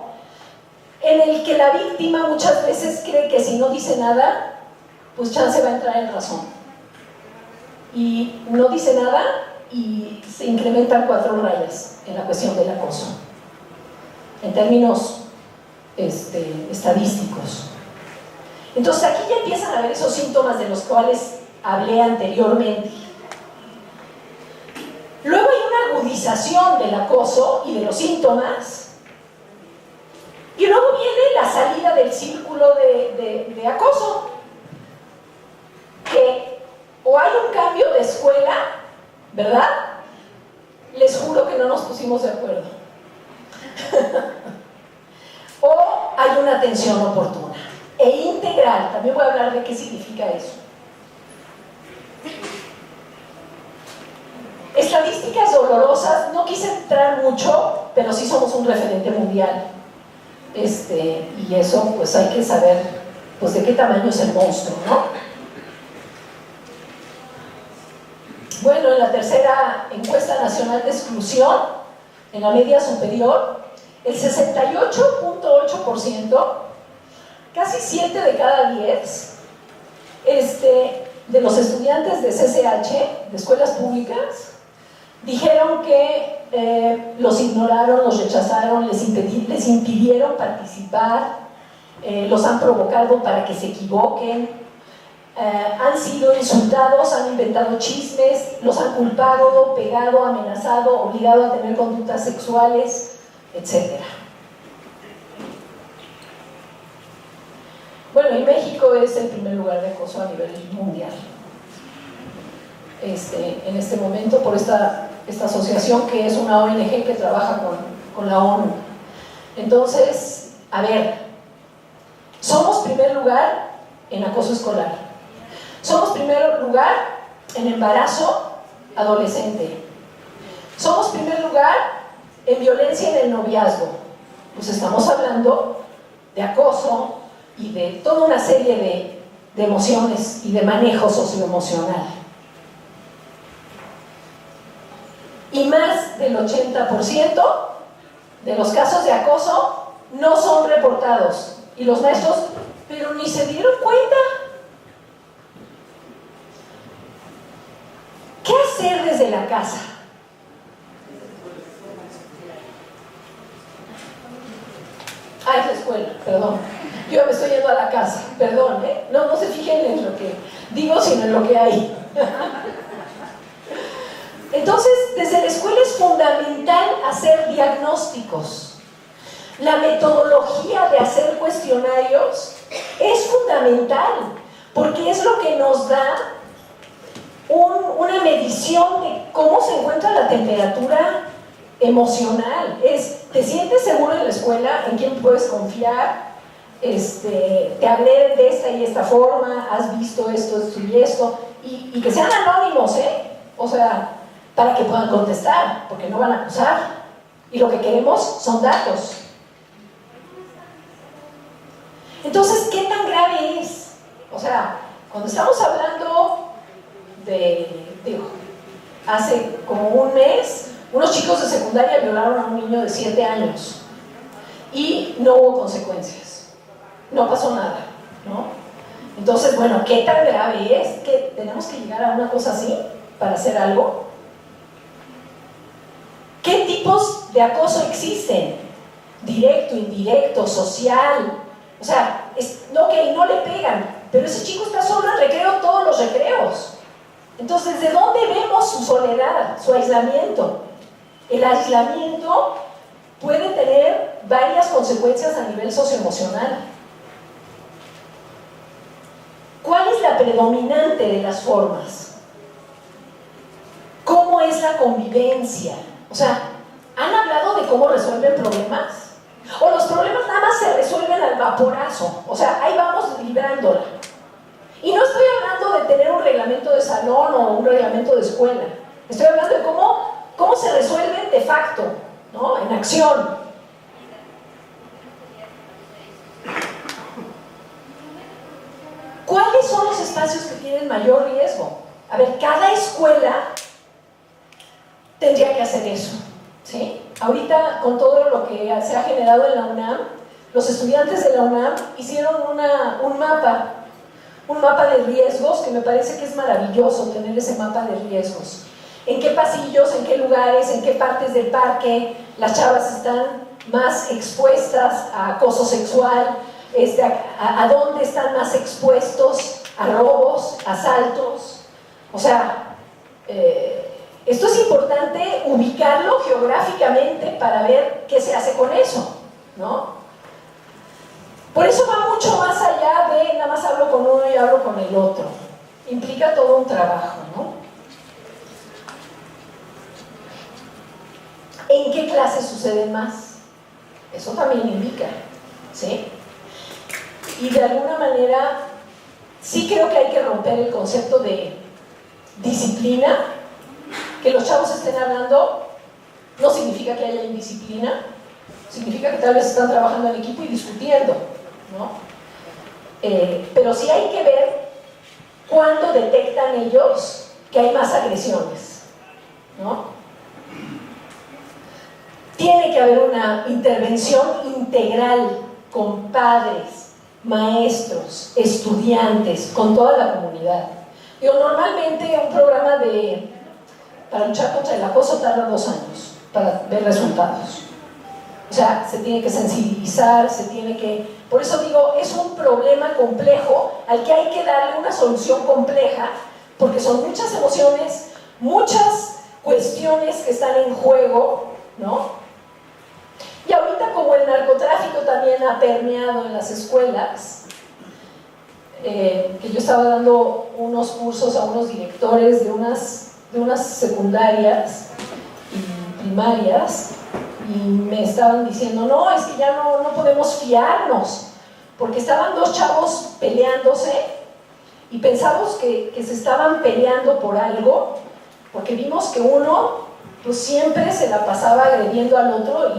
[SPEAKER 1] en el que la víctima muchas veces cree que si no dice nada, pues chance va a entrar en razón. Y no dice nada y se incrementan 4 rayas en la cuestión del acoso, en términos estadísticos. Entonces aquí ya empiezan a ver esos síntomas de los cuales hablé anteriormente. Luego hay una agudización del acoso y de los síntomas, y luego viene la salida del círculo de acoso, que o hay un cambio de escuela, ¿verdad? Les juro que no nos pusimos de acuerdo. O hay una atención oportuna e integral. También voy a hablar de qué significa eso. Estadísticas dolorosas, no quise entrar mucho, pero sí somos un referente mundial. Y eso pues hay que saber pues de qué tamaño es el monstruo, ¿no? Bueno, en la tercera encuesta nacional de exclusión, en la media superior, el 68.8%, casi 7 de cada 10, de los estudiantes de CCH, de escuelas públicas, dijeron que los ignoraron, los rechazaron, les impidieron participar los han provocado para que se equivoquen, han sido insultados, han inventado chismes, los han culpado, pegado, amenazado, obligado a tener conductas sexuales, etc. Bueno, y México es el primer lugar de acoso a nivel mundial. En este momento, por esta asociación que es una ONG que trabaja con la ONU. Entonces, a ver, somos primer lugar en acoso escolar, somos primer lugar en embarazo adolescente, somos primer lugar en violencia en el noviazgo. Pues estamos hablando de acoso y de toda una serie de emociones y de manejo socioemocional. Y más del 80% de los casos de acoso no son reportados. Y los maestros, pero ni se dieron cuenta. ¿Qué hacer desde la casa? Ah, es la escuela, perdón. Yo me estoy yendo a la casa, perdón, ¿eh? No se fijen en lo que digo, sino en lo que hay. Entonces, desde la escuela es fundamental hacer diagnósticos. La metodología de hacer cuestionarios es fundamental, porque es lo que nos da una medición de cómo se encuentra la temperatura emocional. ¿Te sientes seguro en la escuela? ¿En quién puedes confiar? ¿Te agreden de esta y esta forma? ¿Has visto esto, esto y esto? Y que sean anónimos, o sea, para que puedan contestar, porque no van a acusar. Y lo que queremos son datos. Entonces, ¿qué tan grave es? O sea, cuando estamos hablando hace como un mes, unos chicos de secundaria violaron a un niño de 7 años y no hubo consecuencias, no pasó nada, ¿no? Entonces, bueno, ¿qué tan grave es? ¿Que tenemos que llegar a una cosa así para hacer algo? ¿Qué tipos de acoso existen? Directo, indirecto, social. O sea, no le pegan, pero ese chico está solo en recreo todos los recreos. Entonces, ¿de dónde vemos su soledad, su aislamiento? El aislamiento puede tener varias consecuencias a nivel socioemocional. ¿Cuál es la predominante de las formas? ¿Cómo es la convivencia? O sea, ¿han hablado de cómo resuelven problemas? O los problemas nada más se resuelven al vaporazo. O sea, ahí vamos librándola. Y no estoy hablando de tener un reglamento de salón o un reglamento de escuela. Estoy hablando de cómo se resuelven de facto, ¿no? En acción. ¿Cuáles son los espacios que tienen mayor riesgo? A ver, cada escuela tendría que hacer eso, ¿sí? Ahorita, con todo lo que se ha generado en la UNAM, los estudiantes de la UNAM hicieron un mapa de riesgos, que me parece que es maravilloso tener ese mapa de riesgos. ¿En qué pasillos, en qué lugares, en qué partes del parque las chavas están más expuestas a acoso sexual? ¿A dónde están más expuestos a robos, asaltos? O sea, esto es importante ubicarlo geográficamente para ver qué se hace con eso, ¿no? Por eso va mucho más allá de nada más hablo con uno y hablo con el otro. Implica todo un trabajo, ¿no? ¿En qué clases suceden más? Eso también indica, ¿sí? Y de alguna manera sí creo que hay que romper el concepto de disciplina. Que los chavos estén hablando no significa que haya indisciplina, significa que tal vez están trabajando en equipo y discutiendo, ¿no? Pero sí hay que ver cuándo detectan ellos que hay más agresiones, ¿no? Tiene que haber una intervención integral con padres, maestros, estudiantes, con toda la comunidad. Normalmente un programa para luchar contra el acoso tarda 2 años para ver resultados. O sea, se tiene que sensibilizar, por eso digo, es un problema complejo al que hay que darle una solución compleja, porque son muchas emociones, muchas cuestiones que están en juego, ¿no? Y ahorita, como el narcotráfico también ha permeado en las escuelas, que yo estaba dando unos cursos a unos directores de unas secundarias y primarias, y me estaban diciendo, no, es que ya no podemos fiarnos, porque estaban dos chavos peleándose y pensamos que se estaban peleando por algo, porque vimos que uno pues siempre se la pasaba agrediendo al otro,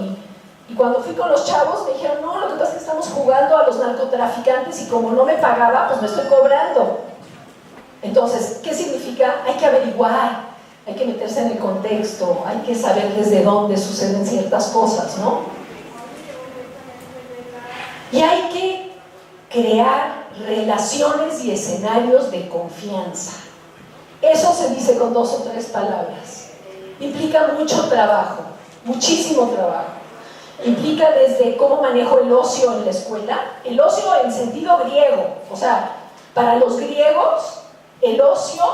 [SPEAKER 1] y cuando fui con los chavos me dijeron, no, lo que pasa es que estamos jugando a los narcotraficantes y como no me pagaba, pues me estoy cobrando. Entonces, ¿qué significa? Hay que averiguar, hay que meterse en el contexto, hay que saber desde dónde suceden ciertas cosas, ¿no? Y hay que crear relaciones y escenarios de confianza. Eso se dice con 2 o 3 palabras. Implica mucho trabajo, muchísimo trabajo. Implica desde cómo manejo el ocio en la escuela, el ocio en sentido griego, o sea, para los griegos el ocio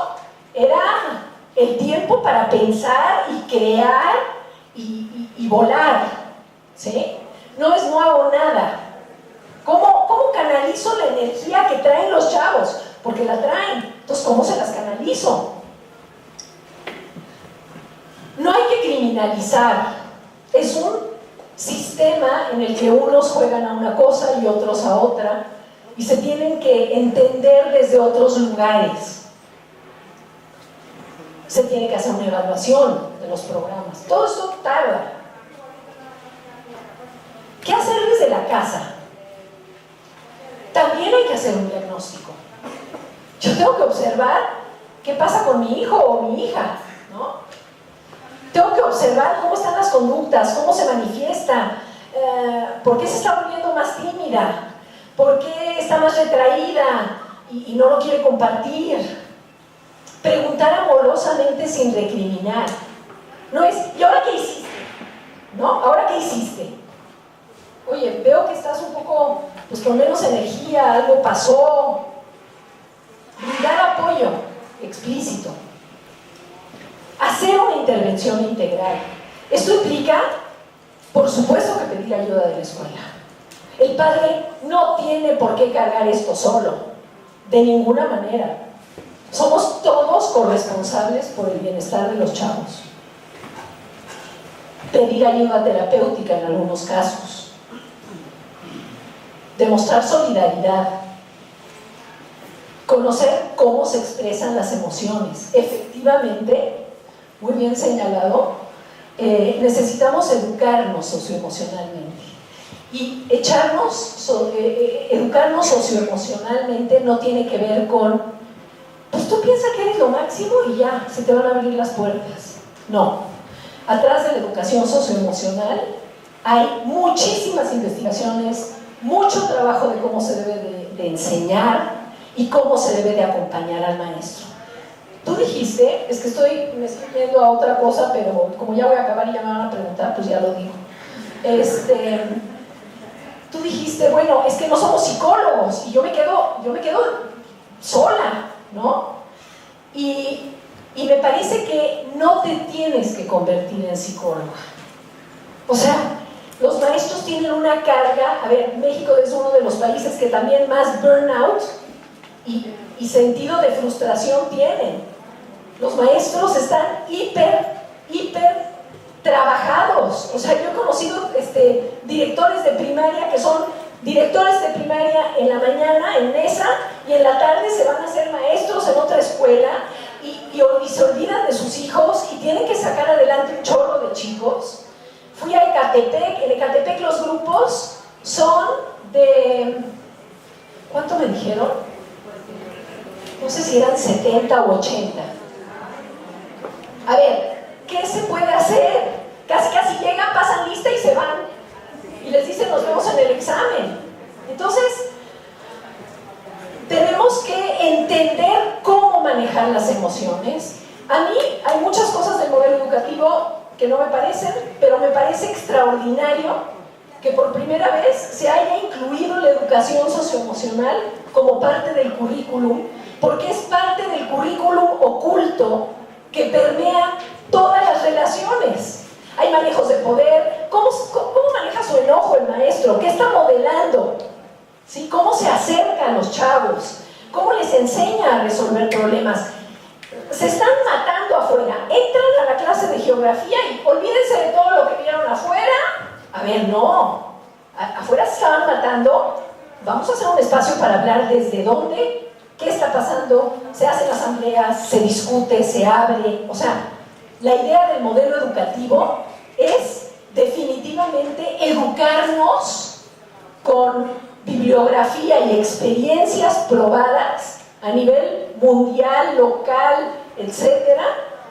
[SPEAKER 1] era el tiempo para pensar y crear y volar, ¿sí? No es no hago nada. ¿Cómo canalizo la energía que traen los chavos? Porque la traen, entonces ¿cómo se las canalizo? No hay que criminalizar, es un sistema en el que unos juegan a una cosa y otros a otra, y se tienen que entender desde otros lugares. Se tiene que hacer una evaluación de los programas. Todo esto tarda. ¿Qué hacer desde la casa? También hay que hacer un diagnóstico. Yo tengo que observar qué pasa con mi hijo o mi hija, ¿no? Tengo que observar cómo están las conductas, cómo se manifiesta, por qué se está volviendo más tímida, por qué está más retraída y no lo quiere compartir. Preguntar amorosamente sin recriminar. No es, ¿y ahora qué hiciste? ¿No? ¿Ahora qué hiciste? Oye, veo que estás un poco, pues con menos energía, algo pasó. Brindar apoyo explícito. Hacer una intervención integral. Esto implica, por supuesto, que pedir ayuda de la escuela. El padre no tiene por qué cargar esto solo, de ninguna manera. Somos todos corresponsables por el bienestar de los chavos. Pedir ayuda terapéutica en algunos casos. Demostrar solidaridad. Conocer cómo se expresan las emociones. Efectivamente, muy bien señalado, necesitamos educarnos socioemocionalmente. Y educarnos socioemocionalmente no tiene que ver con, pues tú piensas que eres lo máximo y ya, se te van a abrir las puertas. No. Atrás de la educación socioemocional hay muchísimas investigaciones, mucho trabajo de cómo se debe de enseñar y cómo se debe de acompañar al maestro. Tú dijiste, es que me estoy yendo a otra cosa, pero como ya voy a acabar y ya me van a preguntar, pues ya lo digo. Tú dijiste, bueno, es que no somos psicólogos, y yo me quedo sola, ¿no? Y me parece que no te tienes que convertir en psicóloga. O sea, los maestros tienen una carga, a ver, México es uno de los países que también más burnout y sentido de frustración tienen. Los maestros están hiper trabajados. O sea, yo he conocido directores de primaria que son directores de primaria en la mañana en mesa y en la tarde se van a ser maestros en otra escuela y se olvidan de sus hijos y tienen que sacar adelante un chorro de chicos. Fui a Ecatepec. En Ecatepec los grupos son de... ¿Cuánto me dijeron? No sé si eran 70 o 80. A ver, ¿qué se puede hacer? Casi llegan, pasan lista y se van. Y les dicen, nos vemos en el examen. Entonces, tenemos que entender cómo manejar las emociones. A mí hay muchas cosas del modelo educativo que no me parecen, pero me parece extraordinario que por primera vez se haya incluido la educación socioemocional como parte del currículum, porque es parte del currículum oculto que permea todas las relaciones. Hay manejos de poder. ¿Cómo maneja su enojo el maestro? ¿Qué está modelando? ¿Sí? ¿Cómo se acerca a los chavos? ¿Cómo les enseña a resolver problemas? Se están matando afuera. Entran a la clase de geografía y olvídense de todo lo que vieron afuera. A ver, no. Afuera se estaban matando. Vamos a hacer un espacio para hablar desde dónde, qué está pasando. Se hacen asambleas, se discute, se abre. O sea, la idea del modelo educativo es definitivamente educarnos con bibliografía y experiencias probadas a nivel mundial, local, etcétera,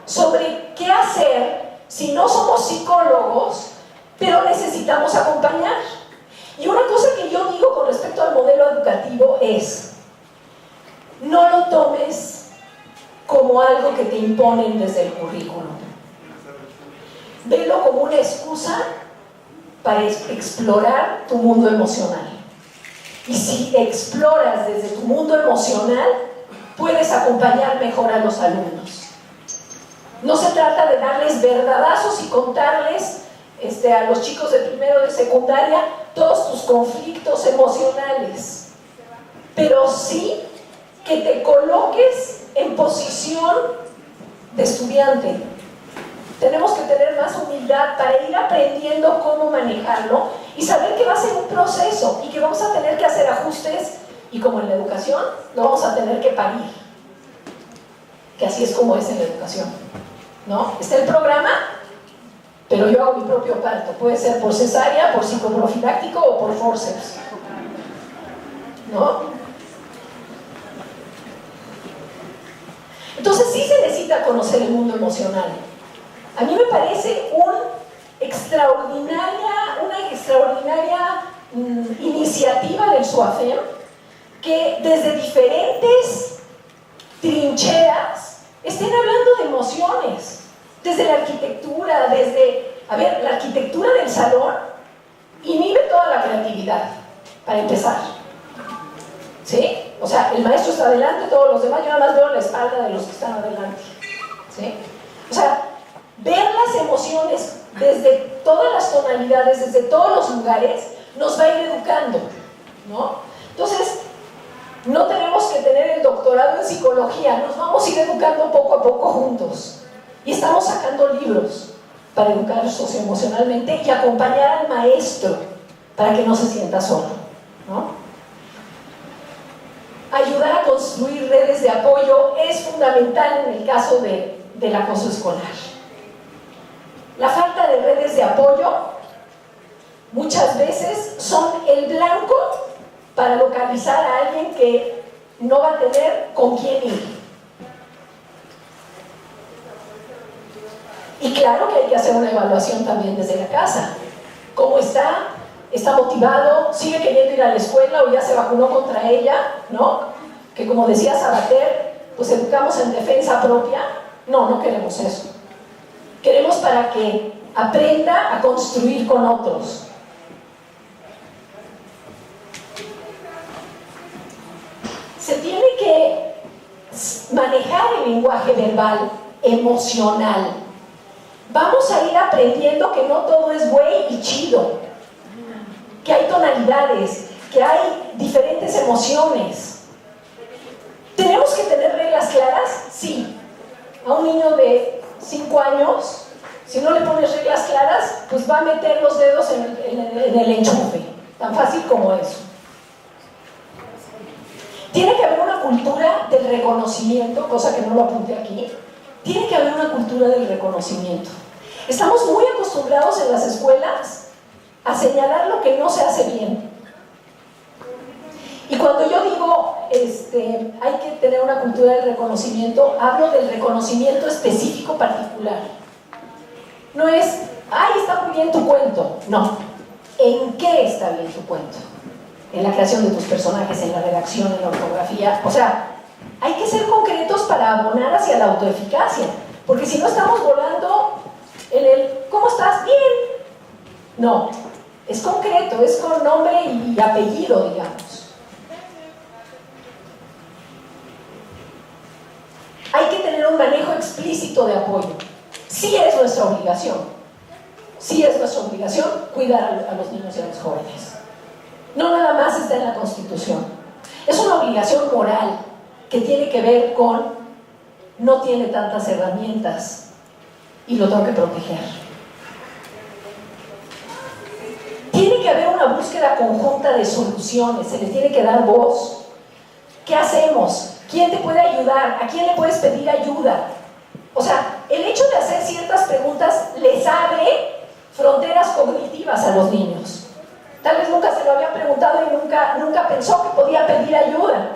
[SPEAKER 1] sobre qué hacer si no somos psicólogos, pero necesitamos acompañar. Y una cosa que yo digo con respecto al modelo educativo es: no lo tomes como algo que te imponen desde el currículum. Velo como una excusa para explorar tu mundo emocional. Y si exploras desde tu mundo emocional, puedes acompañar mejor a los alumnos. No se trata de darles verdadazos y contarles a los chicos de primero de secundaria todos tus conflictos emocionales, pero sí que te coloques en posición de estudiante. Tenemos que tener más humildad para ir aprendiendo cómo manejarlo y saber que va a ser un proceso y que vamos a tener que hacer ajustes, y como en la educación, lo vamos a tener que parir, que así es como es en la educación, ¿no? Está el programa, pero yo hago mi propio parto. Puede ser por cesárea, por psicoprofiláctico o por forceps, ¿no? Entonces sí se necesita conocer el mundo emocional. A mí me parece una extraordinaria iniciativa del SUAFEM, que desde diferentes trincheras estén hablando de emociones, desde la arquitectura, la arquitectura del salón inhibe toda la creatividad, para empezar, ¿sí? O sea, el maestro está adelante, todos los demás, yo nada más veo la espalda de los que están adelante, ¿sí? O sea, ver las emociones desde todas las tonalidades, desde todos los lugares, nos va a ir educando, ¿no? Entonces, no tenemos que tener el doctorado en psicología, nos vamos a ir educando poco a poco juntos. Y estamos sacando libros para educar socioemocionalmente y acompañar al maestro para que no se sienta solo, ¿no? Ayudar a construir redes de apoyo es fundamental en el caso del acoso escolar. La falta de redes de apoyo muchas veces son el blanco para localizar a alguien que no va a tener con quién ir. Y claro que hay que hacer una evaluación también desde la casa. ¿Cómo está? ¿Está motivado? ¿Sigue queriendo ir a la escuela o ya se vacunó contra ella? ¿No? Que como decía Sabater, pues educamos en defensa propia. No, no queremos eso. Queremos para que aprenda a construir con otros. Se tiene que manejar el lenguaje verbal emocional. Vamos a ir aprendiendo que no todo es güey y chido, que hay tonalidades, que hay diferentes emociones. ¿Tenemos que tener reglas claras? Sí. A un niño de 5 años, si no le pones reglas claras, pues va a meter los dedos en el enchufe, tan fácil como eso. Tiene que haber una cultura del reconocimiento, cosa que no lo apunté aquí. Tiene que haber una cultura del reconocimiento. Estamos muy acostumbrados en las escuelas a señalar lo que no se hace bien. Y cuando yo digo hay que tener una cultura del reconocimiento, hablo del reconocimiento específico particular. No es, ay, está muy bien tu cuento. No. ¿En qué está bien tu cuento? En la creación de tus personajes, en la redacción, en la ortografía. O sea, hay que ser concretos para abonar hacia la autoeficacia, porque si no estamos volando en el ¿cómo estás? Bien. No, Es concreto, es con nombre y apellido, digamos. Hay que tener un manejo explícito de apoyo. Sí es nuestra obligación. Sí es nuestra obligación cuidar a los niños y a los jóvenes. No nada más está en la Constitución. Es una obligación moral que tiene que ver con no tiene tantas herramientas y lo tengo que proteger. Tiene que haber una búsqueda conjunta de soluciones, se le tiene que dar voz. ¿Qué hacemos? ¿Quién te puede ayudar? ¿A quién le puedes pedir ayuda? O sea, el hecho de hacer ciertas preguntas les abre fronteras cognitivas a los niños. Tal vez nunca se lo había preguntado y nunca pensó que podía pedir ayuda.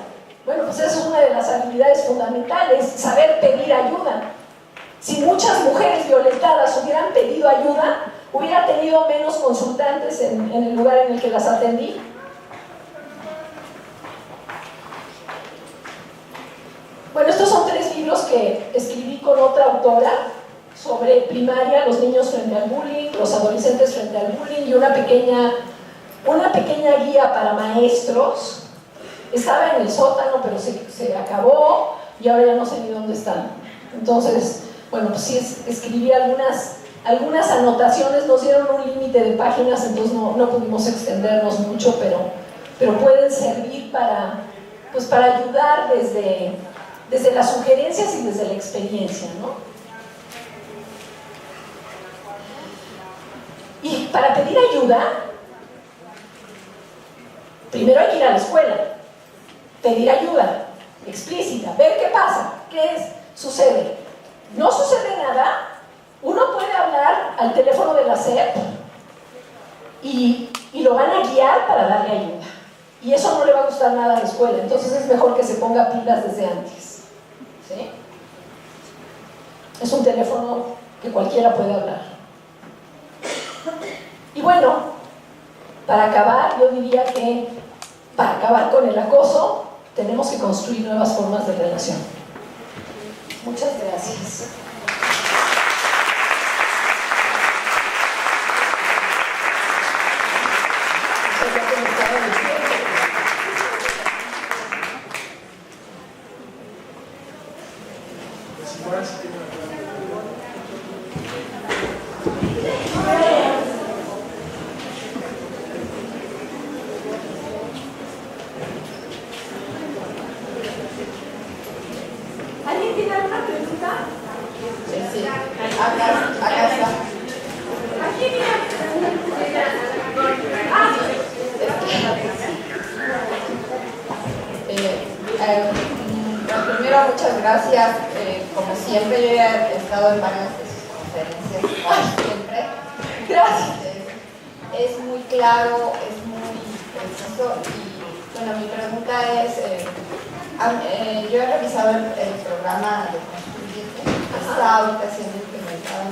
[SPEAKER 1] Bueno, pues esa es una de las habilidades fundamentales, saber pedir ayuda. Si muchas mujeres violentadas hubieran pedido ayuda, hubiera tenido menos consultantes en el lugar en el que las atendí. Bueno, estos son 3 libros que escribí con otra autora sobre primaria, los niños frente al bullying, los adolescentes frente al bullying y una pequeña guía para maestros. Estaba en el sótano, pero se acabó y ahora ya no sé ni dónde están. Entonces, bueno, pues sí escribí algunas anotaciones, nos dieron un límite de páginas, entonces no pudimos extendernos mucho, pero pueden servir para ayudar desde las sugerencias y desde la experiencia, ¿no? Y para pedir ayuda, primero hay que ir a la escuela, pedir ayuda explícita, ver qué pasa, sucede. No sucede nada, uno puede hablar al teléfono de la SEP y lo van a guiar para darle ayuda. Y eso no le va a gustar nada a la escuela, entonces es mejor que se ponga pilas desde antes. ¿Sí? Es un teléfono que cualquiera puede hablar. Y bueno, para acabar, yo diría que para acabar con el acoso, tenemos que construir nuevas formas de relación. Muchas gracias. ¿Alguien tiene alguna pregunta?
[SPEAKER 2] Sí. Acá está.
[SPEAKER 1] Aquí
[SPEAKER 2] Primero, muchas gracias. Como siempre, yo ya he estado en varias de sus conferencias, como siempre.
[SPEAKER 1] Gracias.
[SPEAKER 2] Es muy claro, es muy preciso y, bueno, mi pregunta es, yo he revisado el programa de Construyete, que está ahorita siendo implementado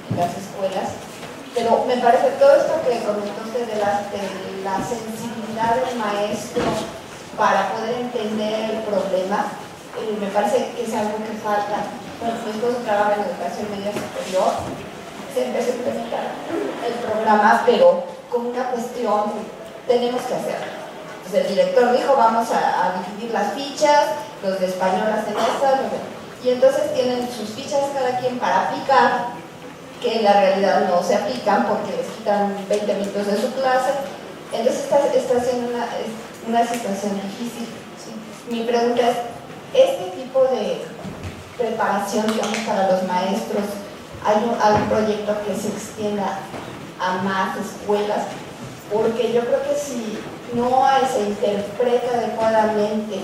[SPEAKER 2] en las escuelas, pero me parece todo esto que comentó usted de la sensibilidad del maestro para poder entender el problema, me parece que es algo que falta. Bueno, mi esposo trabaja en educación media superior, se empezó a implementar el programa, pero con una cuestión, tenemos que hacerlo. Entonces el director dijo, vamos a dividir las fichas, los de español hacen estas, y entonces tienen sus fichas cada quien para aplicar, que en la realidad no se aplican porque les quitan 20 minutos de su clase. Entonces está siendo una situación difícil. ¿Sí? Mi pregunta es, ¿este tipo de preparación, digamos, para los maestros, hay algún proyecto que se extienda a más escuelas? Porque yo creo que si no se interpreta adecuadamente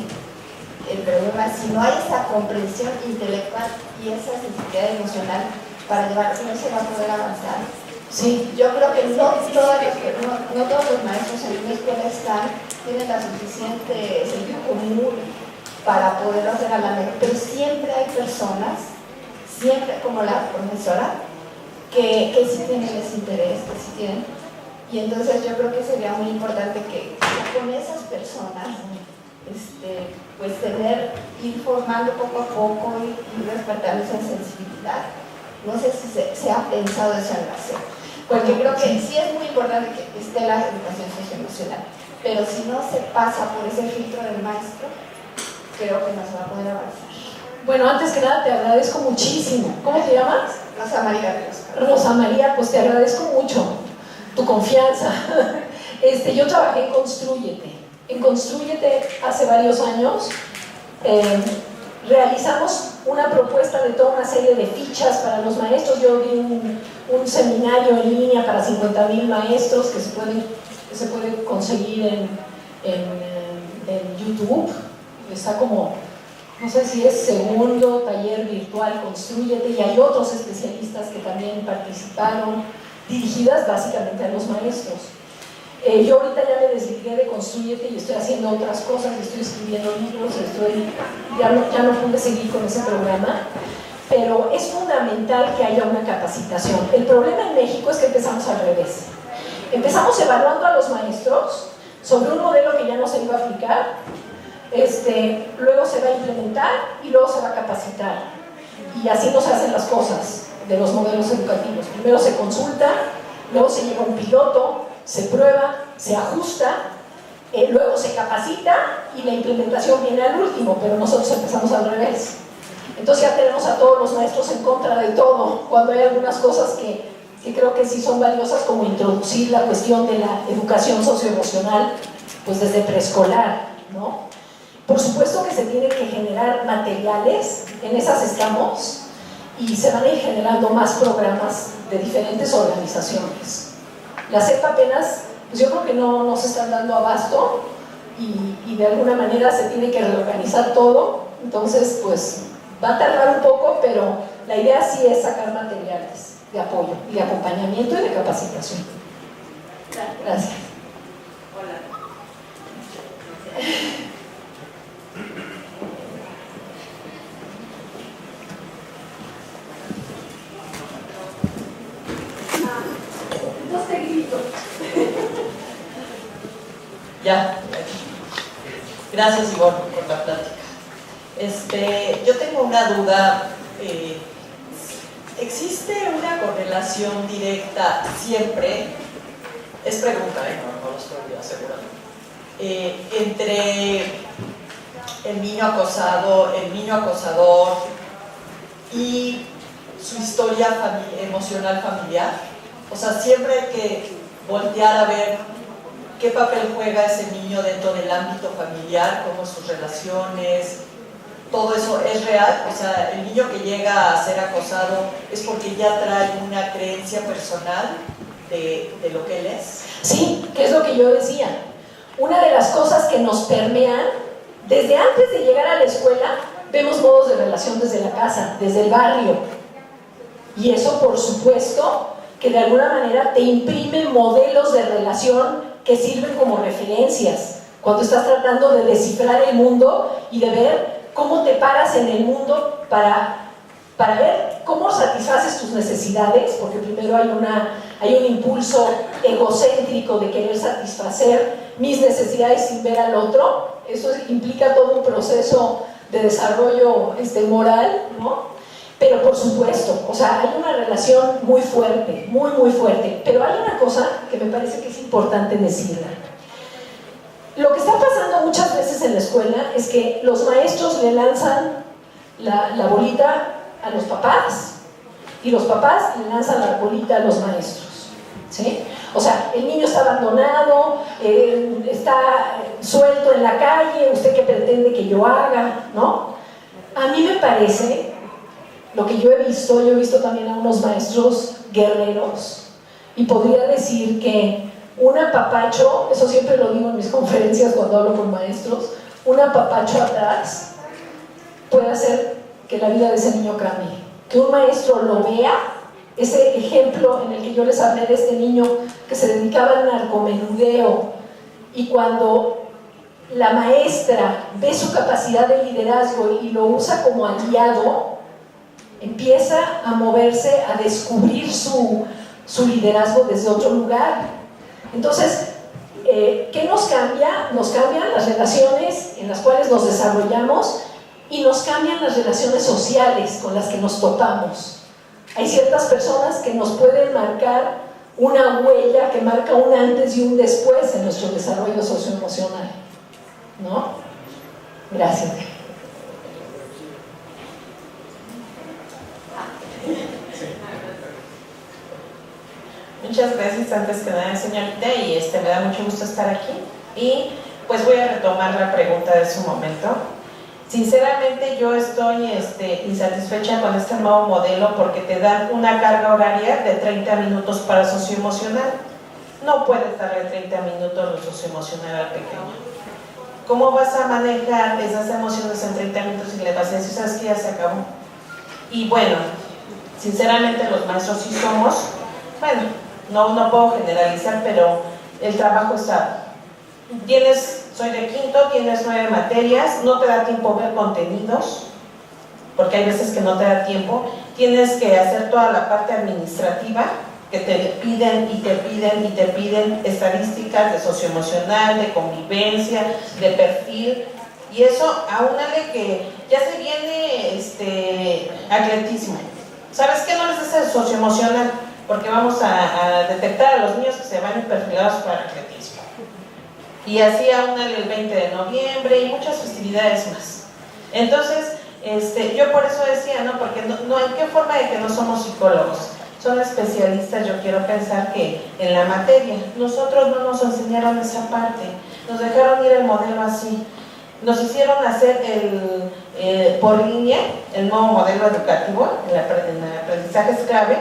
[SPEAKER 2] el problema, si no hay esa comprensión intelectual y esa sensibilidad emocional para llevar, no se va a poder avanzar.
[SPEAKER 1] Sí.
[SPEAKER 2] Yo creo que no todos los maestros en una escuela tienen la suficiente sentido común para poderlo hacer a la mejor, pero siempre hay personas, siempre como la profesora, que sí tienen ese interés, que sí tienen. Y entonces yo creo que sería muy importante que con esas personas, pues ir formando poco a poco y despertando esa sensibilidad. No sé si se ha pensado eso en la SEP. Porque creo que sí es muy importante que esté la educación socioemocional, pero si no se pasa por ese filtro del maestro, creo que no se va a poder avanzar.
[SPEAKER 1] Bueno, antes que nada te agradezco muchísimo. ¿Cómo te llamas?
[SPEAKER 2] Rosa María Ríos.
[SPEAKER 1] Rosa María, pues te agradezco mucho tu confianza. Yo trabajé en Constrúyete. En Constrúyete hace varios años realizamos una propuesta de toda una serie de fichas para los maestros. Yo di un seminario en línea para 50,000 maestros que se puede conseguir en YouTube. Está como, no sé si es segundo taller virtual Constrúyete, y hay otros especialistas que también participaron, dirigidas básicamente a los maestros. Yo ahorita ya me desligué de Constrúyete y estoy haciendo otras cosas, estoy escribiendo libros, ya no pude seguir con ese programa, pero es fundamental que haya una capacitación. El problema en México es que empezamos al revés. Empezamos evaluando a los maestros sobre un modelo que ya no se iba a aplicar, luego se va a implementar y luego se va a capacitar. Y así no se hacen las cosas de los modelos educativos. Primero se consulta, luego se lleva un piloto, se prueba, se ajusta, luego se capacita y la implementación viene al último, pero nosotros empezamos al revés. Entonces ya tenemos a todos los maestros en contra de todo, cuando hay algunas cosas que creo que sí son valiosas, como introducir la cuestión de la educación socioemocional pues desde preescolar, ¿no? Por supuesto que se tienen que generar materiales, en esas estamos, y se van a ir generando más programas de diferentes organizaciones. La CEP apenas, pues yo creo que no se están dando abasto y de alguna manera se tiene que reorganizar todo, entonces pues va a tardar un poco, pero la idea sí es sacar materiales de apoyo, de acompañamiento y de capacitación. Gracias.
[SPEAKER 3] Hola.
[SPEAKER 1] Entonces te grito.
[SPEAKER 3] Ya. Gracias, Ivonne, por la plática. Yo tengo una duda. ¿Existe una correlación directa siempre? Es pregunta, no lo estoy asegurando. Entre el niño acosado, el niño acosador y su historia emocional familiar. O sea, siempre hay que voltear a ver qué papel juega ese niño dentro del ámbito familiar, cómo sus relaciones, todo eso es real. O sea, el niño que llega a ser acosado es porque ya trae una creencia personal de lo que él es.
[SPEAKER 1] Sí, que es lo que yo decía. Una de las cosas que nos permean, desde antes de llegar a la escuela, vemos modos de relación desde la casa, desde el barrio. Y eso, por supuesto, que de alguna manera te imprime modelos de relación que sirven como referencias cuando estás tratando de descifrar el mundo y de ver cómo te paras en el mundo para ver cómo satisfaces tus necesidades, porque primero hay un impulso egocéntrico de querer satisfacer mis necesidades sin ver al otro. Eso implica todo un proceso de desarrollo moral, ¿no? Pero por supuesto, o sea, hay una relación muy fuerte, muy muy fuerte, pero hay una cosa que me parece que es importante decirla. Lo que está pasando muchas veces en la escuela es que los maestros le lanzan la bolita a los papás y los papás le lanzan la bolita a los maestros, ¿sí? O sea, el niño está abandonado, está suelto en la calle, ¿usted qué pretende que yo haga? ¿No? A mí me parece, lo que yo he visto también a unos maestros guerreros, y podría decir que un apapacho, eso siempre lo digo en mis conferencias cuando hablo con maestros, un apapacho atrás puede hacer que la vida de ese niño cambie. Que un maestro lo vea, ese ejemplo en el que yo les hablé de este niño que se dedicaba al narcomenudeo, y cuando la maestra ve su capacidad de liderazgo y lo usa como aliado, empieza a moverse, a descubrir su liderazgo desde otro lugar. Entonces, ¿qué nos cambia? Nos cambian las relaciones en las cuales nos desarrollamos y nos cambian las relaciones sociales con las que nos topamos. Hay ciertas personas que nos pueden marcar una huella que marca un antes y un después en nuestro desarrollo socioemocional, ¿no? Gracias.
[SPEAKER 4] Muchas gracias antes que nada, señorita, y me da mucho gusto estar aquí. Y pues voy a retomar la pregunta de su momento. Sinceramente yo estoy insatisfecha con este nuevo modelo porque te dan una carga horaria de 30 minutos para socioemocional. No puedes darle 30 minutos lo socioemocional al pequeño. ¿Cómo vas a manejar esas emociones en 30 minutos y le vas a decir, sabes que ya se acabó? Y bueno, sinceramente los maestros sí somos, bueno, no puedo generalizar, pero el trabajo está. Soy de quinto, tienes 9 materias, no te da tiempo ver contenidos, porque hay veces que no te da tiempo, tienes que hacer toda la parte administrativa, que te piden y te piden y te piden estadísticas de socioemocional, de convivencia, de perfil, y eso aúnale que ya se viene atletismo. ¿Sabes qué? No les hace el socioemocional, porque vamos a detectar a los niños que se van perfilados para atletismo. Y así aúnale el 20 de noviembre y muchas festividades más. Entonces, yo por eso decía, ¿no? Porque no hay qué forma de que no somos psicólogos. Son especialistas, yo quiero pensar que en la materia. Nosotros no nos enseñaron esa parte. Nos dejaron ir el modelo así. Nos hicieron hacer por línea el nuevo modelo educativo, el aprendizaje es clave.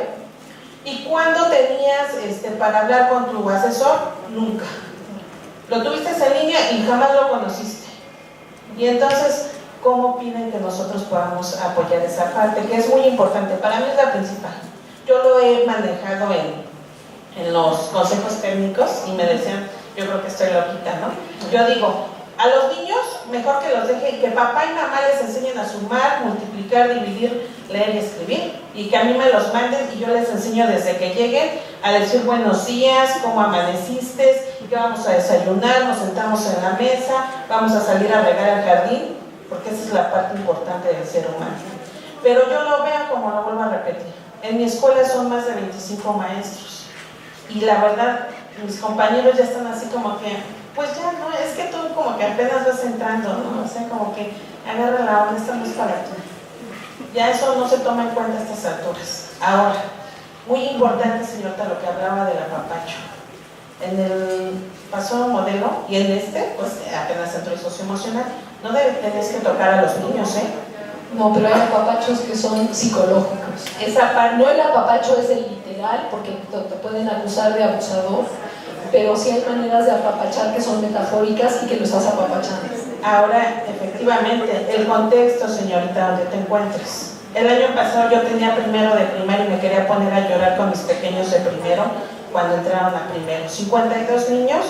[SPEAKER 4] ¿Y cuándo tenías para hablar con tu asesor? Nunca. Lo tuviste en línea y jamás lo conociste. Y entonces, ¿cómo piden que nosotros podamos apoyar esa parte? Que es muy importante, para mí es la principal. Yo lo he manejado en los consejos técnicos y me decían, yo creo que estoy loquita, ¿no? Yo digo, a los niños mejor que los dejen, que papá y mamá les enseñen a sumar, multiplicar, dividir, leer y escribir, y que a mí me los manden y yo les enseño desde que lleguen a decir buenos días, cómo amaneciste, qué vamos a desayunar, nos sentamos en la mesa, vamos a salir a regar el jardín, porque esa es la parte importante del ser humano. Pero yo lo veo como lo vuelvo a repetir. En mi escuela son más de 25 maestros y la verdad mis compañeros ya están así como que pues ya no, es que tú como que apenas vas entrando, ¿no? O sea, como que agarra la onda, esto no es para ti. Ya eso no se toma en cuenta a estas alturas. Ahora, muy importante, señorita, lo que hablaba del apapacho. En el pasado modelo y en pues apenas entró el socioemocional, no tenés que tocar a los niños, ¿eh?
[SPEAKER 1] No, pero hay apapachos que son psicológicos.
[SPEAKER 4] Esa parte,
[SPEAKER 1] no el apapacho es el literal, porque te pueden acusar de abusador, pero sí hay maneras de apapachar que son metafóricas y que lo estás apapachando.
[SPEAKER 4] Ahora, efectivamente, el contexto, señorita, donde te encuentres. El año pasado yo tenía primero de primaria y me quería poner a llorar con mis pequeños de primero cuando entraron a primero. 52 niños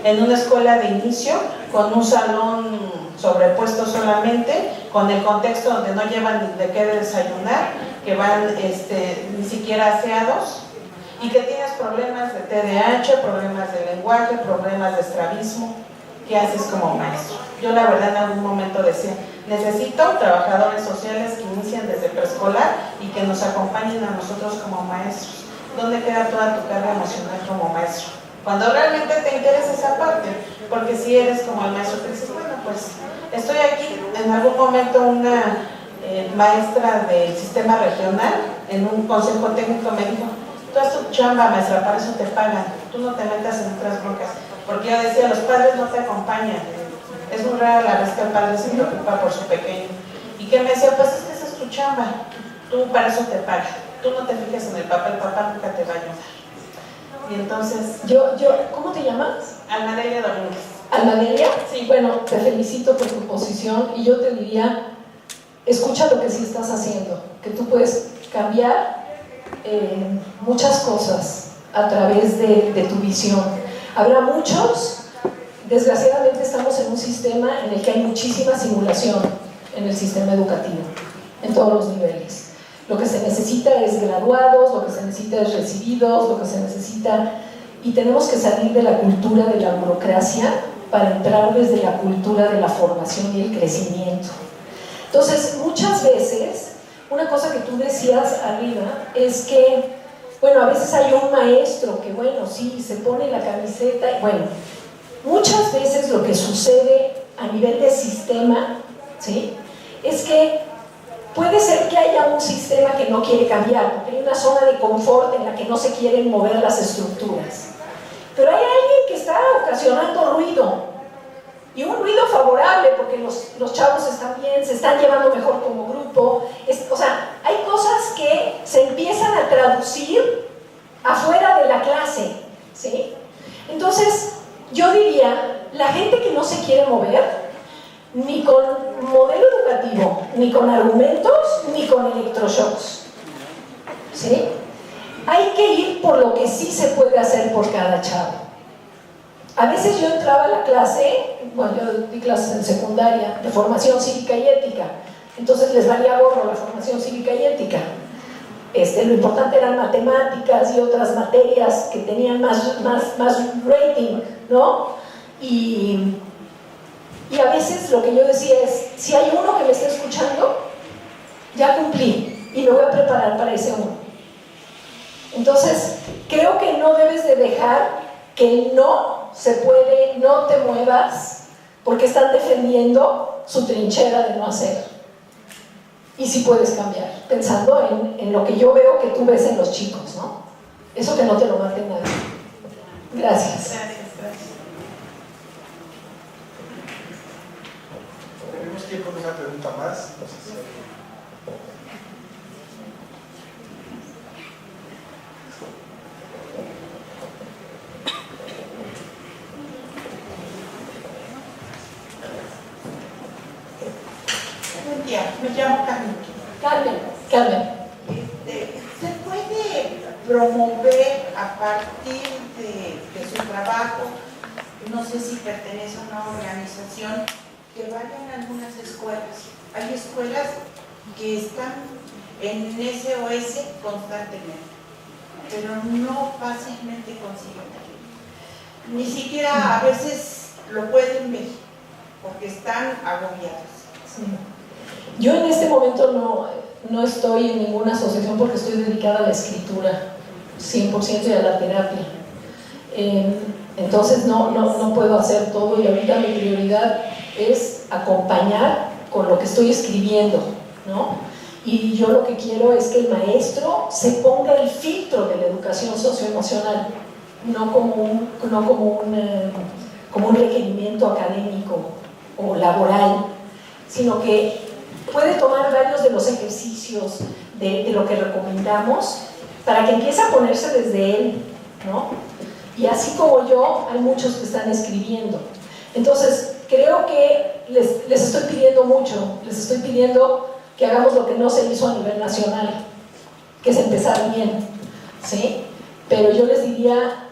[SPEAKER 4] en una escuela de inicio, con un salón sobrepuesto solamente, con el contexto donde no llevan ni de qué desayunar, que van ni siquiera aseados, y que tienes problemas de TDAH, problemas de lenguaje, problemas de estrabismo. ¿Qué haces como maestro? Yo la verdad en algún momento decía, necesito trabajadores sociales que inicien desde preescolar y que nos acompañen a nosotros como maestros. ¿Dónde queda toda tu carga emocional como maestro? Cuando realmente te interesa esa parte, porque si eres como el maestro que dices, bueno, pues estoy aquí, en algún momento una maestra del sistema regional, en un consejo técnico me dijo, tú haz tu chamba, maestra, para eso te pagan, tú no te metas en otras broncas, porque yo decía, los padres no te acompañan, es muy rara la vez que el padre se preocupa por su pequeño, y que me decía, pues es que esa es tu chamba, tú para eso te pagan, tú no te fijes en el papá nunca te va a ayudar. Y entonces...
[SPEAKER 1] ¿Cómo te llamas?
[SPEAKER 4] Almadelia Domínguez.
[SPEAKER 1] ¿Almadelia?
[SPEAKER 4] Sí.
[SPEAKER 1] Bueno, te felicito por tu posición y yo te diría, escucha lo que sí estás haciendo, que tú puedes cambiar muchas cosas a través de tu visión. Habrá muchos, desgraciadamente estamos en un sistema en el que hay muchísima simulación en el sistema educativo, en todos los niveles. Lo que se necesita es graduados, lo que se necesita es recibidos, lo que se necesita... Y tenemos que salir de la cultura de la burocracia para entrar desde la cultura de la formación y el crecimiento. Entonces, muchas veces, una cosa que tú decías arriba es que Bueno, a veces hay un maestro que, bueno, sí, se pone la camiseta, y bueno, muchas veces lo que sucede a nivel de sistema, ¿sí?, es que puede ser que haya un sistema que no quiere cambiar, porque hay una zona de confort en la que no se quieren mover las estructuras. Pero hay alguien que está ocasionando ruido, y un ruido favorable, porque los chavos están bien, se están llevando mejor como grupo. O sea, hay cosas que se empiezan a traducir afuera de la clase, ¿sí? Entonces, yo diría, la gente que no se quiere mover, ni con modelo educativo, ni con argumentos, ni con electroshocks, ¿sí? Hay que ir por lo que sí se puede hacer por cada chavo. A veces yo entraba a la clase, bueno, yo di clases en secundaria, de formación cívica y ética, entonces les valía gorro la formación cívica y ética. Lo importante eran matemáticas y otras materias que tenían más rating, ¿no? Y a veces lo que yo decía es, si hay uno que me está escuchando, ya cumplí y me voy a preparar para ese uno. Entonces, creo que no debes de dejar que no se puede, no te muevas, porque están defendiendo su trinchera de no hacer. Y sí puedes cambiar, pensando en lo que yo veo que tú ves en los chicos, ¿no? Eso que no te lo mate nadie. Gracias.
[SPEAKER 5] Tenemos tiempo de una pregunta más. No sé si...
[SPEAKER 6] Buen día, me llamo Carmen.
[SPEAKER 1] Carmen.
[SPEAKER 6] ¿Se puede promover a partir de su trabajo, no sé si pertenece a una organización, que vayan a algunas escuelas? Hay escuelas que están en SOS constantemente, pero no fácilmente consiguen. Ni siquiera a veces lo pueden ver, porque están agobiados.
[SPEAKER 1] Sí. Yo en este momento no estoy en ninguna asociación porque estoy dedicada a la escritura 100% y a la terapia. Entonces no puedo hacer todo, y ahorita mi prioridad es acompañar con lo que estoy escribiendo, ¿no? Y yo lo que quiero es que el maestro se ponga el filtro de la educación socioemocional, no como un requerimiento académico o laboral, sino que puede tomar varios de los ejercicios de lo que recomendamos para que empiece a ponerse desde él, ¿no? Y así como yo, hay muchos que están escribiendo. Entonces, creo que les estoy pidiendo mucho, les estoy pidiendo que hagamos lo que no se hizo a nivel nacional, que es empezar bien, ¿sí? Pero yo les diría,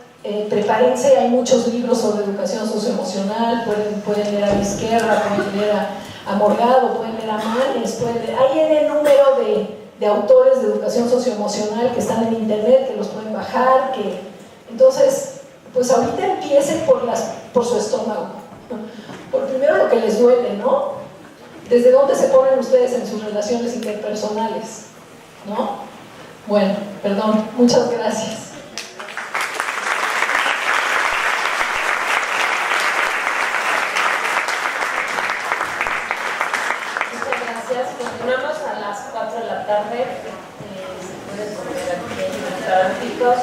[SPEAKER 1] prepárense, hay muchos libros sobre educación socioemocional, pueden leer a Vizquerra, pueden leer a Morgado, pueden leer a Manes, hay el número de autores de educación socioemocional que están en internet, que los pueden bajar, entonces, pues ahorita empiecen por su estómago, por primero lo que les duele, ¿no? ¿Desde dónde se ponen ustedes en sus relaciones interpersonales? ¿No? Bueno, perdón, muchas gracias.
[SPEAKER 7] Continuamos a las 4 de la tarde. Se pueden poner aquí en los